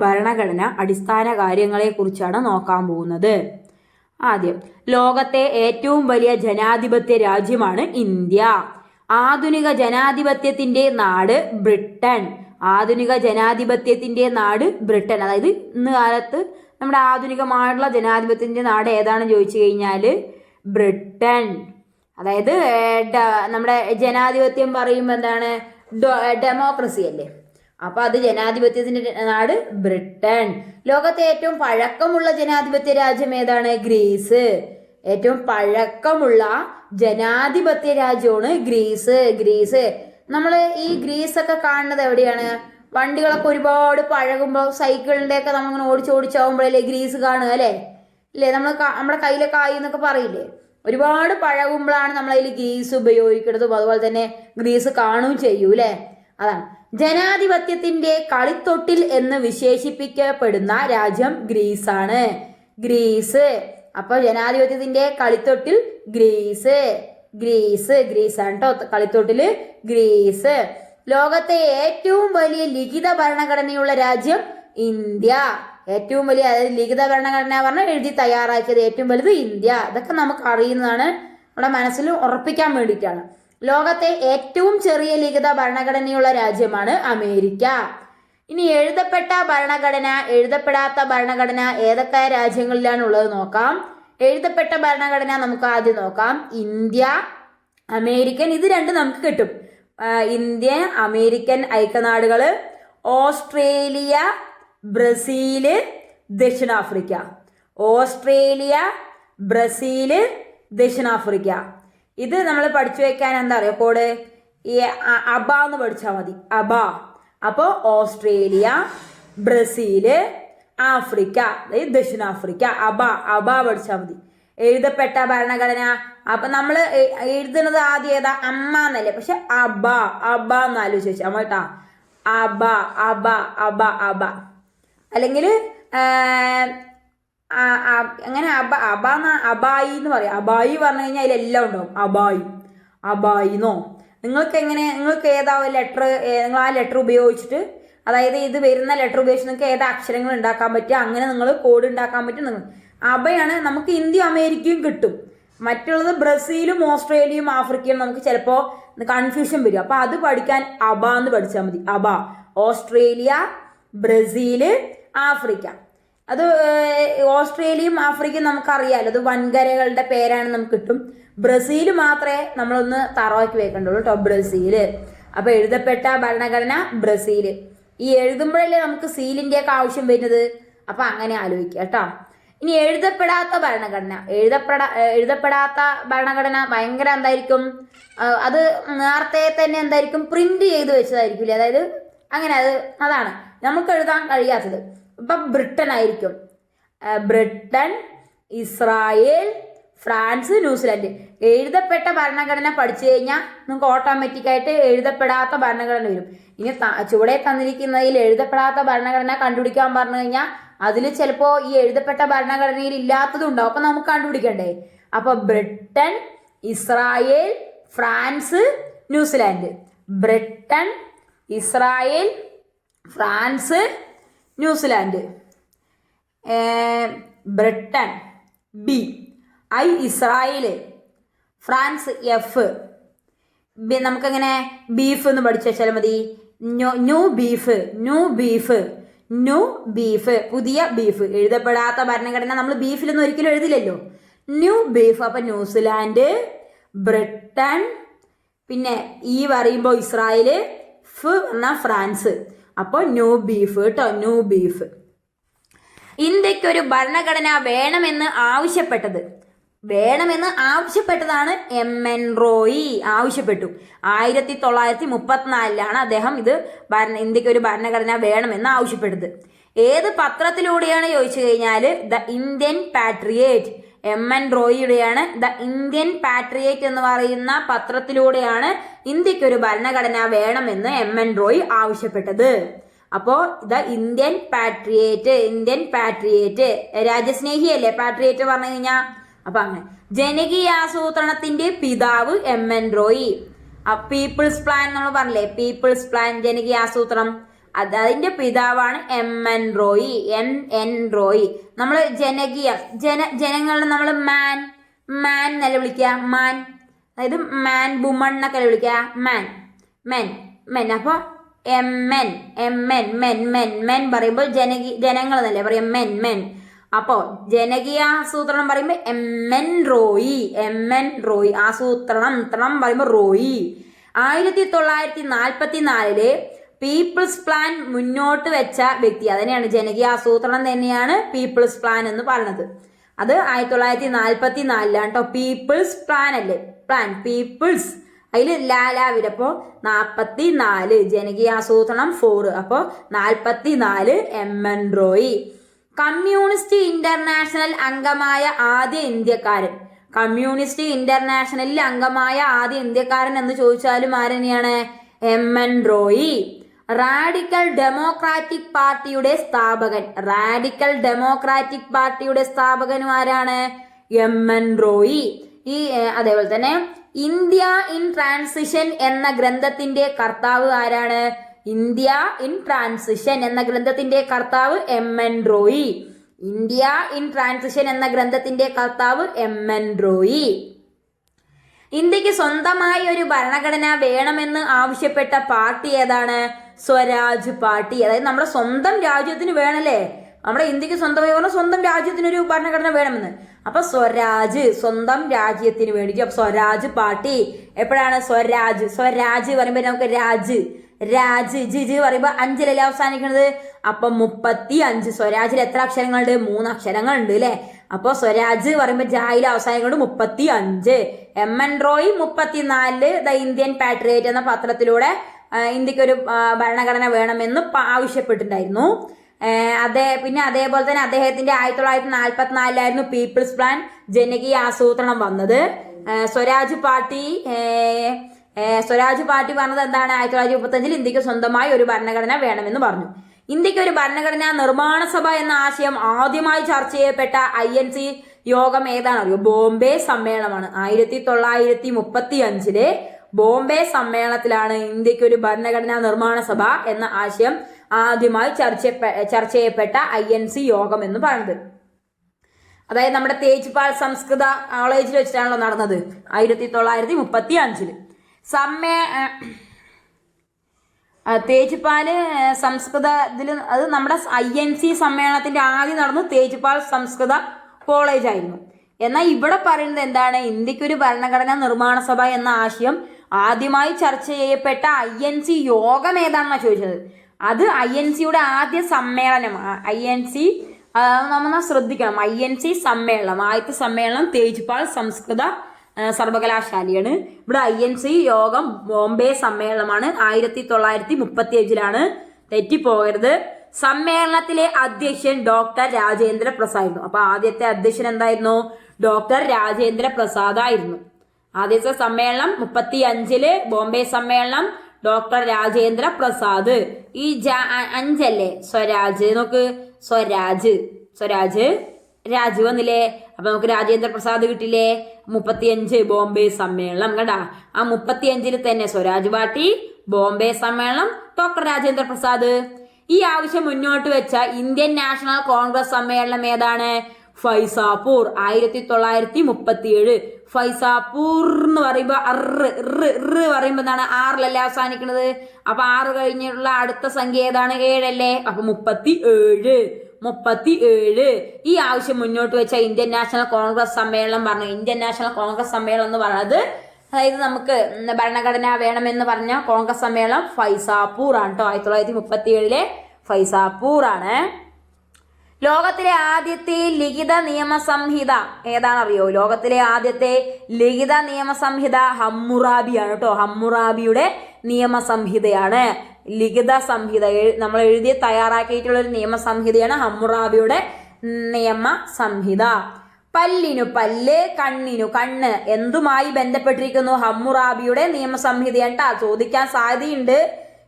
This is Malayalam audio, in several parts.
ഭരണഘടന അടിസ്ഥാന കാര്യങ്ങളെക്കുറിച്ചാണ് നോക്കാൻ പോകുന്നത്. ആദ്യം, ലോകത്തെ ഏറ്റവും വലിയ ജനാധിപത്യ രാജ്യമാണ് ഇന്ത്യ. ആധുനിക ജനാധിപത്യത്തിന്റെ നാട് ബ്രിട്ടൻ. ആധുനിക ജനാധിപത്യത്തിന്റെ നാട് ബ്രിട്ടൻ. അതായത് ഇന്ന് കാലത്ത് നമ്മുടെ ആധുനികമായിട്ടുള്ള ജനാധിപത്യത്തിന്റെ നാട് ഏതാണെന്ന് ചോദിച്ചു കഴിഞ്ഞാൽ ബ്രിട്ടൻ. അതായത് നമ്മുടെ ജനാധിപത്യം പറയുമ്പോൾ എന്താണ്? ഡെമോക്രസി അല്ലേ? അപ്പൊ അത് ജനാധിപത്യത്തിന്റെ നാട് ബ്രിട്ടൻ. ലോകത്തെ ഏറ്റവും പഴക്കമുള്ള ജനാധിപത്യ രാജ്യം ഏതാണ്? ഗ്രീസ്. ഏറ്റവും പഴക്കമുള്ള ജനാധിപത്യ രാജ്യമാണ് ഗ്രീസ്. നമ്മൾ ഈ ഗ്രീസ് ഒക്കെ കാണുന്നത് എവിടെയാണ്? വണ്ടികളൊക്കെ ഒരുപാട് പഴകുമ്പോൾ സൈക്കിളിന്റെ ഒക്കെ നമ്മളിങ്ങനെ ഓടിച്ചാവുമ്പോഴല്ലേ ഗ്രീസ് കാണുക, അല്ലേ? ഇല്ലേ? നമ്മുടെ കയ്യിലൊക്കെ ആയി എന്നൊക്കെ പറയില്ലേ? ഒരുപാട് പഴകുമ്പോഴാണ് നമ്മളതിൽ ഗ്രീസ് ഉപയോഗിക്കുന്നതും അതുപോലെ തന്നെ ഗ്രീസ് കാണുകയും ചെയ്യൂ, അല്ലേ? അതാണ് ജനാധിപത്യത്തിന്റെ കളിത്തൊട്ടിൽ എന്ന് വിശേഷിപ്പിക്കപ്പെടുന്ന രാജ്യം ഗ്രീസാണ്. ഗ്രീസ്. അപ്പൊ ജനാധിപത്യത്തിന്റെ കളിത്തൊട്ടിൽ ഗ്രീസാണ് കേട്ടോ. കളിത്തൊട്ടില് ഗ്രീസ്. ലോകത്തെ ഏറ്റവും വലിയ ലിഖിത ഭരണഘടനയുള്ള രാജ്യം ഇന്ത്യ. ഏറ്റവും വലിയ, അതായത് ലിഖിത ഭരണഘടന പറഞ്ഞാൽ എഴുതി തയ്യാറാക്കിയത് ഏറ്റവും വലുത് ഇന്ത്യ. ഇതൊക്കെ നമുക്ക് അറിയുന്നതാണ്, നമ്മുടെ മനസ്സിൽ ഉറപ്പിക്കാൻ വേണ്ടിയിട്ടാണ്. ലോകത്തെ ഏറ്റവും ചെറിയ ലിഖിത ഭരണഘടനയുള്ള രാജ്യമാണ് അമേരിക്ക. ഇനി എഴുതപ്പെട്ട ഭരണഘടന, എഴുതപ്പെടാത്ത ഭരണഘടന ഏതൊക്കെ രാജ്യങ്ങളിലാണ് ഉള്ളത് നോക്കാം. എഴുതപ്പെട്ട ഭരണഘടന നമുക്ക് ആദ്യം നോക്കാം. ഇന്ത്യ, അമേരിക്കൻ, ഇത് രണ്ടും നമുക്ക് കിട്ടും. ഇന്ത്യ, അമേരിക്കൻ ഐക്യനാടുകള്, ഓസ്ട്രേലിയ, ബ്രസീല്, ദക്ഷിണാഫ്രിക്ക. ഓസ്ട്രേലിയ, ബ്രസീല്, ദക്ഷിണാഫ്രിക്ക. ഇത് നമ്മൾ പഠിച്ചു വെക്കാൻ എന്താ അറിയോ കോഡ്? ഈ അബ എന്ന് പഠിച്ചാൽ മതി. അബ. അപ്പോൾ ഓസ്ട്രേലിയ, ബ്രസീല്, ആഫ്രിക്ക, അതായത് ദക്ഷിണാഫ്രിക്ക. അബ പഠിച്ചാൽ മതി. എഴുതപ്പെട്ട ഭരണഘടന. അപ്പൊ നമ്മൾ എഴുതുന്നത് ആദ്യം ഏതാ? അമ്മ എന്നല്ലേ? പക്ഷെ അബ എന്ന് ആലോചിച്ച് വെച്ചാൽ കേട്ടാ. അബ അല്ലെങ്കിൽ അങ്ങനെ അബായി എന്ന് പറയാം. അബായി പറഞ്ഞു കഴിഞ്ഞാൽ അതിലെല്ലാം ഉണ്ടാവും. അബായിന്നോ. നിങ്ങൾക്ക് ഏതാ ലെറ്റർ, നിങ്ങൾ ആ ലെറ്റർ ഉപയോഗിച്ചിട്ട്, അതായത് ഇത് വരുന്ന ലെറ്റർ ഉപയോഗിച്ച് നിങ്ങൾക്ക് ഏതാ അക്ഷരങ്ങൾ ഉണ്ടാക്കാൻ പറ്റുക, അങ്ങനെ നിങ്ങൾ കോഡ് ഉണ്ടാക്കാൻ പറ്റും. നിങ്ങൾ അബയാണ്. നമുക്ക് ഇന്ത്യയും അമേരിക്കയും കിട്ടും. മറ്റുള്ളത് ബ്രസീലും ഓസ്ട്രേലിയയും ആഫ്രിക്കയും നമുക്ക് ചിലപ്പോൾ കൺഫ്യൂഷൻ വരും. അപ്പൊ അത് പഠിക്കാൻ അബ എന്ന് പഠിച്ചാൽ മതി. അബ. Australia, Brazil, Africa. അത് ഓസ്ട്രേലിയയും ആഫ്രിക്കയും നമുക്കറിയാലോ, അത് വൻകരകളുടെ പേരാണ് നമുക്ക് കിട്ടും. ബ്രസീൽ മാത്രമേ നമ്മളൊന്ന് തറവാക്കി വെക്കണ്ടുള്ളൂ കേട്ടോ, ബ്രസീല്. അപ്പൊ എഴുതപ്പെട്ട ഭരണഘടന ബ്രസീല്. ഈ എഴുതുമ്പോഴല്ലേ നമുക്ക് സീലിന്റെ ഒക്കെ ആവശ്യം വരുന്നത്. അപ്പൊ അങ്ങനെ ആലോചിക്കുക കേട്ടോ. ഇനി എഴുതപ്പെടാത്ത ഭരണഘടന. എഴുതപ്പെടാത്ത ഭരണഘടന ഭയങ്കര എന്തായിരിക്കും? അത് നേരത്തെ തന്നെ എന്തായിരിക്കും? പ്രിന്റ് ചെയ്ത് വെച്ചതായിരിക്കില്ലേ? അതായത് അങ്ങനെ അതാണ് നമുക്ക് എഴുതാൻ കഴിയാത്തത്. ഇപ്പൊ ബ്രിട്ടൻ ആയിരിക്കും. Britain, Israel, France, New Zealand. എഴുതപ്പെട്ട ഭരണഘടന പഠിച്ചു കഴിഞ്ഞാൽ നിങ്ങൾക്ക് ഓട്ടോമാറ്റിക്കായിട്ട് എഴുതപ്പെടാത്ത ഭരണഘടന വരും. ഇനി ചുവടെ തന്നിരിക്കുന്നതിൽ എഴുതപ്പെടാത്ത ഭരണഘടന കണ്ടുപിടിക്കാൻ പറഞ്ഞു കഴിഞ്ഞാൽ അതിൽ ചിലപ്പോൾ ഈ എഴുതപ്പെട്ട ഭരണഘടനയിൽ ഇല്ലാത്തതുണ്ടാവും. അപ്പൊ നമുക്ക് കണ്ടുപിടിക്കണ്ടേ? അപ്പൊ Britain, Israel, France, New Zealand. Britain, Israel, France, New Zealand. Britain B, I Israel, France F. നമുക്കങ്ങനെ ബീഫ് എന്ന് പഠിച്ചു വെച്ചാൽ മതി. ന്യൂ ബീഫ്, പുതിയ ബീഫ്. എഴുതപ്പെടാത്ത ഭരണഘടന നമ്മൾ ബീഫിലൊന്നും ഒരിക്കലും എഴുതില്ലല്ലോ. New beef. അപ്പൊ ന്യൂസിലാൻഡ്, ബ്രിട്ടൻ, പിന്നെ ഈ പറയുമ്പോൾ ഇസ്രായേല്, ഫ് എന്ന ഫ്രാൻസ്. അപ്പോൾ ന്യൂ ബീഫ് കേട്ടോ, ന്യൂ ബീഫ്. ഇന്ത്യക്കൊരു ഭരണഘടന വേണമെന്ന് ആവശ്യപ്പെട്ടതാണ് MN റോയി. ആവശ്യപ്പെട്ടു 1934 അദ്ദേഹം ഇത് ഇന്ത്യക്ക് ഒരു ഭരണഘടന വേണമെന്ന് ആവശ്യപ്പെട്ടത്. ഏത് പത്രത്തിലൂടെയാണ് ചോദിച്ചു കഴിഞ്ഞാൽ ദ ഇന്ത്യൻ പാട്രിയേറ്റ്. MN റോയിയുടെയാണ് ദ ഇന്ത്യൻ പാട്രിയേറ്റ് എന്ന് പറയുന്ന പത്രത്തിലൂടെയാണ് ഇന്ത്യക്കൊരു ഭരണഘടന വേണമെന്ന് MN റോയി ആവശ്യപ്പെട്ടത്. അപ്പോ ദ ഇന്ത്യൻ പാട്രിയേറ്റ് രാജ്യസ്നേഹിയല്ലേ പാട്രിയേറ്റ് പറഞ്ഞു കഴിഞ്ഞാൽ. അപ്പൊ അങ്ങനെ ജനകീയാസൂത്രണത്തിന്റെ പിതാവ് MN റോയി. പീപ്പിൾസ് പ്ലാൻ നമ്മൾ പറഞ്ഞില്ലേ, പീപ്പിൾസ് പ്ലാൻ, ജനകീയാസൂത്രണം. അതിന്റെ പിതാവാണ് MN റോയി. MN റോയി. നമ്മൾ ജനകീയ ജനങ്ങളെ നമ്മൾ മാൻ എന്നല്ല വിളിക്കുക, മാൻ. അതായത് മാൻ, വുമൺ എന്നൊക്കെ വിളിക്കുക, മാൻ, മെൻ. അപ്പോൾ മെൻ പറയുമ്പോൾ ജനങ്ങൾ എന്നല്ലേ പറയാം, മെൻ. അപ്പോൾ ജനകീയ ആസൂത്രണം പറയുമ്പോൾ MN റോയി. ആസൂത്രണം പറയുമ്പോൾ റോയി. 1944 പീപ്പിൾസ് പ്ലാൻ മുന്നോട്ട് വെച്ച വ്യക്തി, അതിനെയാണ് ജനകീയ ആസൂത്രണം തന്നെയാണ് പീപ്പിൾസ് പ്ലാൻ എന്ന് പറയുന്നത്. അത് 1944 കേട്ടോ. പീപ്പിൾസ് പ്ലാൻ അല്ലേ, പ്ലാൻ പീപ്പിൾസ്, അതിൽ ലാലാവിടപ്പോ 44, ജനകീയ ആസൂത്രണം 4, അപ്പോൾ 44 MN റോയി. കമ്മ്യൂണിസ്റ്റ് ഇന്റർനാഷണൽ അംഗമായ ആദ്യ ഇന്ത്യക്കാരൻ. കമ്മ്യൂണിസ്റ്റ് ഇന്റർനാഷണലിൽ അംഗമായ ആദ്യ ഇന്ത്യക്കാരൻ എന്ന് ചോദിച്ചാലും ആരെന്നെയാണ്? MN റോയി. റാഡിക്കൽ ഡെമോക്രാറ്റിക് പാർട്ടിയുടെ സ്ഥാപകൻ. റാഡിക്കൽ ഡെമോക്രാറ്റിക് പാർട്ടിയുടെ സ്ഥാപകനും ആരാണ്? MN റോയി. അതേപോലെ തന്നെ ഇന്ത്യ ഇൻ ട്രാൻസിഷൻ എന്ന ഗ്രന്ഥത്തിന്റെ കർത്താവ് ആരാണ്? ഇന്ത്യ ഇൻ ട്രാൻസിഷൻ എന്ന ഗ്രന്ഥത്തിന്റെ കർത്താവ് MN Roy. India in transition എന്ന ഗ്രന്ഥത്തിന്റെ കർത്താവ് MN റോയി. ഇന്ത്യക്ക് സ്വന്തമായി ഒരു ഭരണഘടന വേണമെന്ന് ആവശ്യപ്പെട്ട പാർട്ടി ഏതാണ്? സ്വരാജ് പാർട്ടി. അതായത് നമ്മുടെ സ്വന്തം രാജ്യത്തിന് വേണല്ലേ, നമ്മുടെ ഇന്ത്യക്ക് സ്വന്തമായി പറഞ്ഞാൽ സ്വന്തം രാജ്യത്തിനൊരു ഭരണഘടന വേണമെന്ന്. അപ്പൊ സ്വരാജ്, സ്വന്തം രാജ്യത്തിന് വേണ്ടിയിട്ട്. അപ്പൊ സ്വരാജ് പാർട്ടി എപ്പോഴാണ്? സ്വരാജ് പറയുമ്പോൾ നമുക്ക് രാജ് ജിജ് പറയുമ്പോൾ 5ലല്ലേ അവസാനിക്കുന്നത്, അപ്പൊ 35. സ്വരാജിൽ എത്ര അക്ഷരങ്ങളുണ്ട്? 3 അക്ഷരങ്ങളുണ്ട് അല്ലെ. അപ്പൊ സ്വരാജ് പറയുമ്പോൾ ജായിൽ അവസാനിക്കുന്നത് 35. MN Roy 34 the Indian patriot എന്ന പത്രത്തിലൂടെ ഇന്ത്യക്ക് ഒരു ഭരണഘടന വേണമെന്ന് ആവശ്യപ്പെട്ടിട്ടുണ്ടായിരുന്നു. പിന്നെ അതേപോലെ തന്നെ അദ്ദേഹത്തിന്റെ 1944 പീപ്പിൾസ് പ്ലാൻ ജനകീയ ആസൂത്രണം വന്നത്. സ്വരാജ് പാർട്ടി പറഞ്ഞത് എന്താണ്? 1935 ഇന്ത്യക്ക് സ്വന്തമായി ഒരു ഭരണഘടന വേണമെന്ന് പറഞ്ഞു. ഇന്ത്യക്ക് ഒരു ഭരണഘടനാ നിർമ്മാണ സഭ എന്ന ആശയം ആദ്യമായി ചർച്ച ചെയ്യപ്പെട്ട INC യോഗം ഏതാണ് അറിയോ? ബോംബെ സമ്മേളനമാണ്. 1935 ബോംബെ സമ്മേളനത്തിലാണ് ഇന്ത്യക്ക് ഒരു ഭരണഘടനാ നിർമ്മാണ സഭ എന്ന ആശയം ആദ്യമായി ചർച്ച ചെയ്യപ്പെട്ട INC യോഗം എന്ന് പറയുന്നത്. അതായത് നമ്മുടെ തേജ്പാൽ സംസ്കൃത കോളേജിൽ വെച്ചിട്ടാണല്ലോ നടന്നത് 1935. തേജ്പാല് സംസ്കൃത അത് നമ്മുടെ INC സമ്മേളനത്തിന്റെ ആദ്യം നടന്നു തേജ്പാൽ സംസ്കൃത കോളേജ് ആയിരുന്നു. എന്നാൽ ഇവിടെ പറയുന്നത് എന്താണ്? ഇന്ത്യക്കൊരു ഭരണഘടനാ നിർമ്മാണ സഭ എന്ന ആശയം ആദ്യമായി ചർച്ച ചെയ്യപ്പെട്ട INC യോഗം ഏതാണെന്നാണ് ചോദിച്ചത്. അത് INCയുടെ ആദ്യ സമ്മേളനം. INC നമ്മൾ ശ്രദ്ധിക്കണം. INC സമ്മേളനം, ആദ്യത്തെ സമ്മേളനം തേജ്പാൽ സംസ്കൃത സർവകലാശാലയാണ്. ഇവിടെ INC യോഗം ബോംബെ സമ്മേളനമാണ്. 1935 തെറ്റിപ്പോകരുത്. സമ്മേളനത്തിലെ അധ്യക്ഷൻ ഡോക്ടർ രാജേന്ദ്ര പ്രസാദ് ആയിരുന്നു. അപ്പൊ ആദ്യത്തെ അധ്യക്ഷൻ എന്തായിരുന്നു? ഡോക്ടർ രാജേന്ദ്ര പ്രസാദ് ആയിരുന്നു. ആദ്യത്തെ സമ്മേളനം 35 ബോംബെ സമ്മേളനം ഡോക്ടർ രാജേന്ദ്ര പ്രസാദ്. ഈ 5 അല്ലേ സ്വരാജ്, നോക്ക് സ്വരാജ് രാജ് വന്നില്ലേ, അപ്പൊ നമുക്ക് രാജേന്ദ്ര പ്രസാദ് കിട്ടില്ലേ. 35 ബോംബെ സമ്മേളനം കണ്ടാ. ആ 35 തന്നെ സ്വരാജ് പാർട്ടി, ബോംബെ സമ്മേളനം, ഡോക്ടർ രാജേന്ദ്ര പ്രസാദ്. ഈ ആവശ്യം മുന്നോട്ട് വെച്ച ഇന്ത്യൻ നാഷണൽ കോൺഗ്രസ് സമ്മേളനം ഏതാണ്? ഫൈസാപൂർ 1937. ഫൈസാപൂർ എന്ന് പറയുമ്പോ പറയുമ്പോ എന്താണ്? 6ലല്ലേ അവസാനിക്കുന്നത്. അപ്പൊ 6 കഴിഞ്ഞുള്ള അടുത്ത സംഖ്യ ഏതാണ്? 7 അല്ലേ. അപ്പൊ 37. ഈ ആവശ്യം മുന്നോട്ട് വെച്ച ഇന്ത്യൻ നാഷണൽ കോൺഗ്രസ് സമ്മേളനം പറഞ്ഞു. ഇന്ത്യൻ നാഷണൽ കോൺഗ്രസ് സമ്മേളനം എന്ന് പറയുന്നത് അതായത് നമുക്ക് ഭരണഘടന വേണമെന്ന് പറഞ്ഞ കോൺഗ്രസ് സമ്മേളനം ഫൈസാപൂർ ആണ് കേട്ടോ. 1937 ഫൈസാപൂർ ആണ്. ലോകത്തിലെ ആദ്യത്തെ ലിഖിത നിയമസംഹിത ഏതാണെന്നറിയോ? ലോകത്തിലെ ആദ്യത്തെ ലിഖിത നിയമസംഹിത ഹമ്മുറാബിയാണ് കേട്ടോ. ഹമ്മുറാബിയുടെ നിയമസംഹിതയാണ്. ലിഖിത സംഹിത നമ്മൾ എഴുതി തയ്യാറാക്കിയിട്ടുള്ള ഒരു നിയമസംഹിതയാണ് ഹമ്മുറാബിയുടെ നിയമസംഹിത. പല്ലിനു പല്ല്, കണ്ണിനു കണ്ണ് എന്തുമായി ബന്ധപ്പെട്ടിരിക്കുന്നു? ഹമ്മുറാബിയുടെ നിയമസംഹിതയാണ് ട്ടാ. ചോദിക്കാൻ സാധ്യതയുണ്ട്.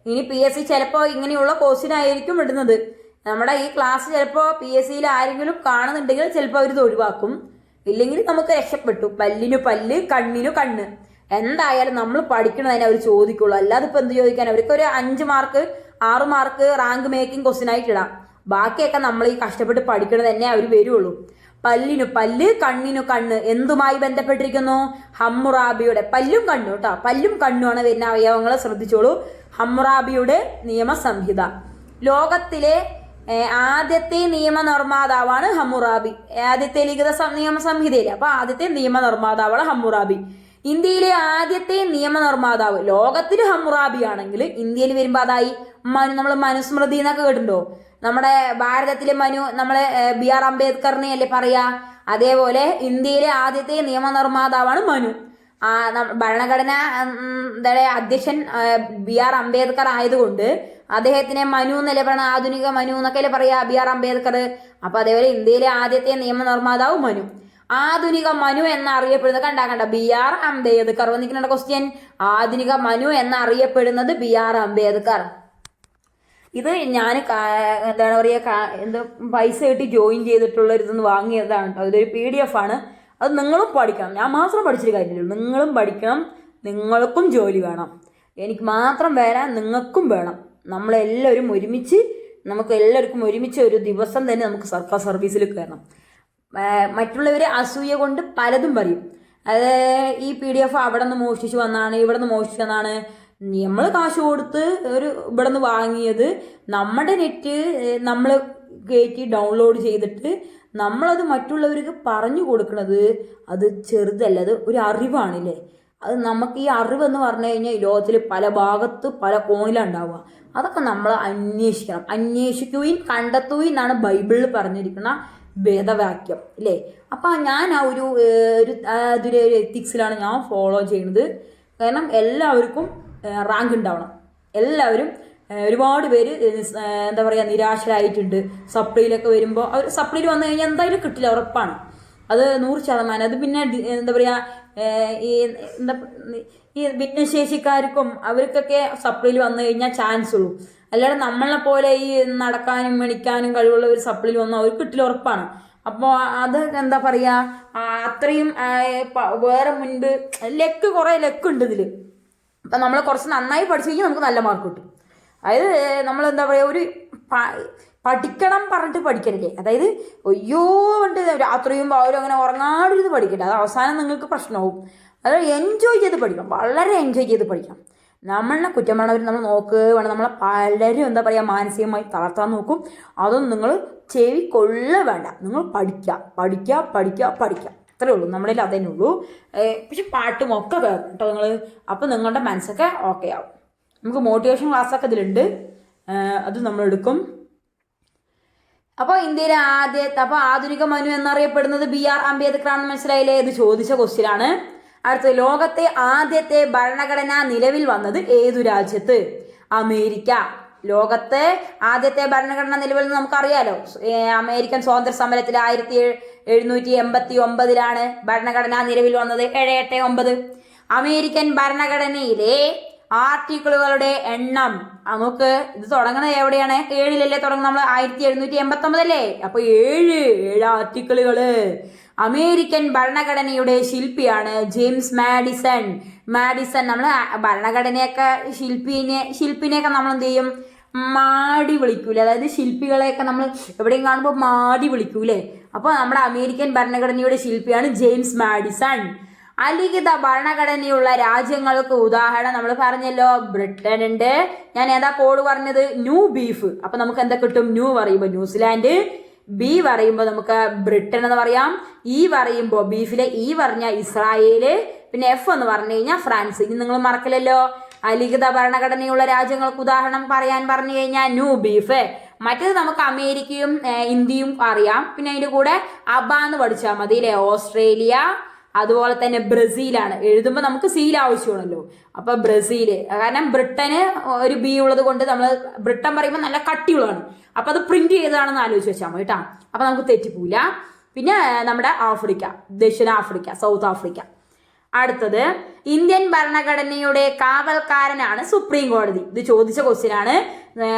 ഇനി PSC ചിലപ്പോൾ ഇങ്ങനെയുള്ള ക്വസ്റ്റ്യൻ ആയിരിക്കും ഇടുന്നത്. നമ്മുടെ ഈ ക്ലാസ് ചിലപ്പോൾ PSCയിൽ ആരെങ്കിലും കാണുന്നുണ്ടെങ്കിൽ ചിലപ്പോൾ അവർ ഒഴിവാക്കും. ഇല്ലെങ്കിൽ നമുക്ക് രക്ഷപ്പെട്ടു. പല്ലിനു പല്ല്, കണ്ണിനു കണ്ണ് എന്തായാലും നമ്മൾ പഠിക്കണതിനെ അവർ ചോദിക്കുള്ളൂ. അല്ലാതെ ഇപ്പൊ എന്ത് ചോദിക്കാൻ? അവർക്ക് ഒരു 5 mark 6 mark rank making question ആയിട്ട് ഇടാം. ബാക്കിയൊക്കെ നമ്മൾ ഈ കഷ്ടപ്പെട്ട് പഠിക്കണത് തന്നെ അവർ വരുള്ളൂ. പല്ലിനു പല്ല്, കണ്ണിനു കണ്ണ് എന്തുമായി ബന്ധപ്പെട്ടിരിക്കുന്നു? ഹമ്മുറാബിയുടെ പല്ലും കണ്ണു കേട്ടോ, പല്ലും കണ്ണുമാണ് വരുന്ന അവയവങ്ങളെ ശ്രദ്ധിച്ചോളൂ. ഹമ്മുറാബിയുടെ നിയമസംഹിത. ലോകത്തിലെ ആദ്യത്തെ നിയമനിർമ്മാതാവാണ് ഹമ്മുറാബി. ആദ്യത്തെ ലിഖിത നിയമസംഹിതയില്ലേ, അപ്പൊ ആദ്യത്തെ നിയമനിർമ്മാതാവാണ് ഹമ്മുറാബി. ഇന്ത്യയിലെ ആദ്യത്തെ നിയമനിർമ്മാതാവ് ലോകത്തിൽ ഹമ്മുറാബി ആണെങ്കിൽ ഇന്ത്യയിൽ വരുമ്പോ അതായി മനു. നമ്മൾ മനുസ്മൃതി എന്നൊക്കെ കേട്ടിട്ടുണ്ടോ? നമ്മുടെ ഭാരതത്തിലെ മനു, നമ്മളെ BR അംബേദ്കറിനെ അല്ലേ പറയാ. അതേപോലെ ഇന്ത്യയിലെ ആദ്യത്തെ നിയമനിർമ്മാതാവാണ് മനു. ഭരണഘടന അധ്യക്ഷൻ BR അംബേദ്കർ ആയതുകൊണ്ട് അദ്ദേഹത്തിനെ മനു എന്നല്ലേ പറയണ, ആധുനിക മനു എന്നൊക്കെ അല്ലേ പറയാ BR അംബേദ്കർ. അപ്പൊ അതേപോലെ ഇന്ത്യയിലെ ആദ്യത്തെ നിയമനിർമ്മാതാവ് മനു. ആധുനിക മനു എന്നറിയപ്പെടുന്നത് കണ്ട BR അംബേദ്കർ വന്നിരിക്കുന്ന ക്വസ്റ്റ്യൻ. ആധുനിക മനു എന്നറിയപ്പെടുന്നത് BR അംബേദ്കർ. ഇത് ഞാൻ എന്താണ് പറയുക, എന്താ പൈസ കിട്ടി ജോയിൻ ചെയ്തിട്ടുള്ള ഇതൊന്ന് വാങ്ങിയതാണ് കേട്ടോ. ഇതൊരു PDF ആണ്. അത് നിങ്ങളും പഠിക്കണം. ഞാൻ മാത്രം പഠിച്ചിട്ട് കാര്യമില്ല, നിങ്ങളും പഠിക്കണം. നിങ്ങൾക്കും ജോലി വേണം. എനിക്ക് മാത്രം വരാൻ നിങ്ങൾക്കും വേണം. നമ്മളെല്ലാവരും ഒരുമിച്ച്, നമുക്ക് എല്ലാവർക്കും ഒരുമിച്ച് ഒരു ദിവസം തന്നെ നമുക്ക് സർക്കാർ സർവീസിൽ കയറണം. മറ്റുള്ളവർ അസൂയ കൊണ്ട് പലതും പറയും. അത് ഈ PDF അവിടെ നിന്ന് മോഷ്ടിച്ച് വന്നാണ്, ഇവിടെ നിന്ന് മോഷ്ടിച്ച് വന്നാണ്. നമ്മൾ കാശ് കൊടുത്ത് ഇവിടെ നിന്ന് വാങ്ങിയത്, നമ്മുടെ നെറ്റ് നമ്മൾ കയറ്റി ഡൗൺലോഡ് ചെയ്തിട്ട് നമ്മളത് മറ്റുള്ളവർക്ക് പറഞ്ഞു കൊടുക്കുന്നത് അത് ചെറുതല്ല, അത് ഒരു അറിവാണില്ലേ. അത് നമുക്ക് ഈ അറിവെന്ന് പറഞ്ഞു കഴിഞ്ഞാൽ ലോകത്തിൽ പല ഭാഗത്ത് പല കോണിലാണ് ഉണ്ടാവുക. അതൊക്കെ നമ്മൾ അന്വേഷിക്കണം. അന്വേഷിക്കുകയും കണ്ടെത്തുകയും എന്നാണ് ബൈബിളിൽ പറഞ്ഞിരിക്കുന്ന വേദവാക്യം അല്ലേ. അപ്പം ഞാൻ ആ ഒരു എത്തിക്സിലാണ് ഞാൻ ഫോളോ ചെയ്യുന്നത്. കാരണം എല്ലാവർക്കും റാങ്ക് ഉണ്ടാവണം. എല്ലാവരും ഒരുപാട് പേര് എന്താ പറയുക നിരാശരായിട്ടുണ്ട്. സപ്ലിയിലൊക്കെ വരുമ്പോൾ അവർ സപ്ലിയിൽ വന്നു കഴിഞ്ഞാൽ എന്തായാലും കിട്ടില്ല, ഉറപ്പാണ്. അത് 100%. അത് പിന്നെ എന്താ പറയുക ഈ ഭിന്നശേഷിക്കാർക്കും അവർക്കൊക്കെ സപ്ലിയിൽ വന്നു കഴിഞ്ഞാൽ ചാൻസ് ഉള്ളൂ. അല്ലാതെ നമ്മളെ പോലെ ഈ നടക്കാനും മെണിക്കാനും കഴിവുള്ള ഒരു സപ്ലിയിൽ വന്നാൽ അവർ കിട്ടില്ല, ഉറപ്പാണ്. അപ്പോൾ അത് എന്താ പറയുക അത്രയും വേറെ മുൻപ് കുറേ ലക്കുണ്ട് ഇതിൽ. അപ്പം നമ്മൾ കുറച്ച് നന്നായി പഠിച്ചു കഴിഞ്ഞാൽ നമുക്ക് നല്ല മാർക്ക് കിട്ടും. അതായത് നമ്മൾ എന്താ പറയുക ഒരു പഠിക്കണം പറഞ്ഞിട്ട് പഠിക്കരുതേ. അതായത് അയ്യോ പറഞ്ഞിട്ട് രാത്രിയും പകലും അങ്ങനെ ഉറങ്ങാടിരുന്ന് പഠിക്കട്ടെ. അത് അവസാനം നിങ്ങൾക്ക് പ്രശ്നമാവും. അതായത് എൻജോയ് ചെയ്ത് പഠിക്കണം, വളരെ എൻജോയ് ചെയ്ത് പഠിക്കണം. നമ്മളെ കുറ്റം വേണവർ നമ്മൾ നോക്കുക, നമ്മളെ പലരും എന്താ പറയുക മാനസികമായി തളർത്താൻ നോക്കും. അതൊന്നും നിങ്ങൾ ചെവി കൊള്ള വേണ്ട. നിങ്ങൾ പഠിക്കുക. അത്രേ ഉള്ളൂ, നമ്മുടെ അതേ ഉള്ളൂ. പക്ഷെ പാട്ടും ഒക്കെ കേൾക്കും കേട്ടോ നിങ്ങൾ. അപ്പം നിങ്ങളുടെ മനസ്സൊക്കെ ഓക്കെ ആവും. നമുക്ക് മോട്ടിവേഷൻ ക്ലാസ്സൊക്കെ ഇതിലുണ്ട്, അത് നമ്മൾ എടുക്കും. അപ്പോൾ ഇന്ത്യയിലെ ആധുനിക മനു എന്നറിയപ്പെടുന്നത് BR അംബേദ്കർ ആണെന്ന് മനസ്സിലായില്ലേ? ഇത് ചോദിച്ച ക്വസ്റ്റ്യനാണ്. അടുത്തത്, ലോകത്തെ ആദ്യത്തെ ഭരണഘടന നിലവിൽ വന്നത് ഏതു രാജ്യത്ത്? അമേരിക്ക. ലോകത്തെ ആദ്യത്തെ ഭരണഘടന നിലവിൽ നമുക്കറിയാലോ. അമേരിക്കൻ സ്വാതന്ത്ര്യ സമരത്തിൽ 1789 ഭരണഘടന നിലവിൽ വന്നത്. 789. അമേരിക്കൻ ഭരണഘടനയിലെ ആർട്ടിക്കിളുകളുടെ എണ്ണം നമുക്ക് ഇത് തുടങ്ങുന്നത് എവിടെയാണ്? 7 തുടങ്ങുന്നത്. നമ്മൾ 1789 അപ്പൊ 7 ആർട്ടിക്കിളുകള്. അമേരിക്കൻ ഭരണഘടനയുടെ ശില്പിയാണ് ജെയിംസ് മാഡിസൺ. നമ്മൾ ഭരണഘടനയൊക്കെ ശില്പിനെയൊക്കെ നമ്മൾ എന്ത് ചെയ്യും? മാടി വിളിക്കൂലേ. അതായത് ശില്പികളെയൊക്കെ നമ്മൾ എവിടെയും കാണുമ്പോൾ മാടി വിളിക്കൂലേ. അപ്പോൾ നമ്മുടെ അമേരിക്കൻ ഭരണഘടനയുടെ ശില്പിയാണ് ജെയിംസ് മാഡിസൺ. അലിഖിത ഭരണഘടനയുള്ള രാജ്യങ്ങൾക്ക് ഉദാഹരണം നമ്മൾ പറഞ്ഞല്ലോ, ബ്രിട്ടൻ ഉണ്ട്. ഞാൻ ഏതാ കോഡ് പറഞ്ഞത്? New beef. അപ്പൊ നമുക്ക് എന്താ കിട്ടും? ന്യൂ പറയുമ്പോൾ ന്യൂസിലാൻഡ്, ബി പറയുമ്പോൾ നമുക്ക് ബ്രിട്ടൻ എന്ന് പറയാം, ഇ പറയുമ്പോൾ ബീഫിലെ ഇ പറഞ്ഞ ഇസ്രായേല്, പിന്നെ എഫ് എന്ന് പറഞ്ഞു കഴിഞ്ഞാൽ ഫ്രാൻസ്. ഇനി നിങ്ങൾ മറക്കില്ലല്ലോ. അലിഖിത ഭരണഘടനയുള്ള രാജ്യങ്ങൾക്ക് ഉദാഹരണം പറയാൻ പറഞ്ഞു കഴിഞ്ഞാൽ ന്യൂ ബീഫ്. മറ്റേത് നമുക്ക് അമേരിക്കയും ഇന്ത്യയും അറിയാം. പിന്നെ അതിന്റെ കൂടെ അബ എന്ന് പഠിച്ചാൽ മതി അല്ലേ. ഓസ്ട്രേലിയ, അതുപോലെ തന്നെ ബ്രസീലാണ്. എഴുതുമ്പോൾ നമുക്ക് സീൽ ആവശ്യമാണല്ലോ. അപ്പൊ ബ്രസീല്, കാരണം ബ്രിട്ടന് ഒരു ബി ഉള്ളത് കൊണ്ട് നമ്മൾ ബ്രിട്ടൻ പറയുമ്പോൾ നല്ല കട്ടിയുള്ളതാണ്. അപ്പൊ അത് പ്രിന്റ് ചെയ്തതാണെന്ന് ആലോചിച്ച് വെച്ചാൽ മതി കേട്ടോ. അപ്പൊ നമുക്ക് തെറ്റിപ്പോല. പിന്നെ നമ്മുടെ ആഫ്രിക്ക, ദക്ഷിണാഫ്രിക്ക, സൗത്ത് ആഫ്രിക്ക. അടുത്തത്, ഇന്ത്യൻ ഭരണഘടനയുടെ കാവൽക്കാരനാണ് സുപ്രീം കോടതി. ഇത് ചോദിച്ച ക്വസ്റ്റ്യൻ ആണ്,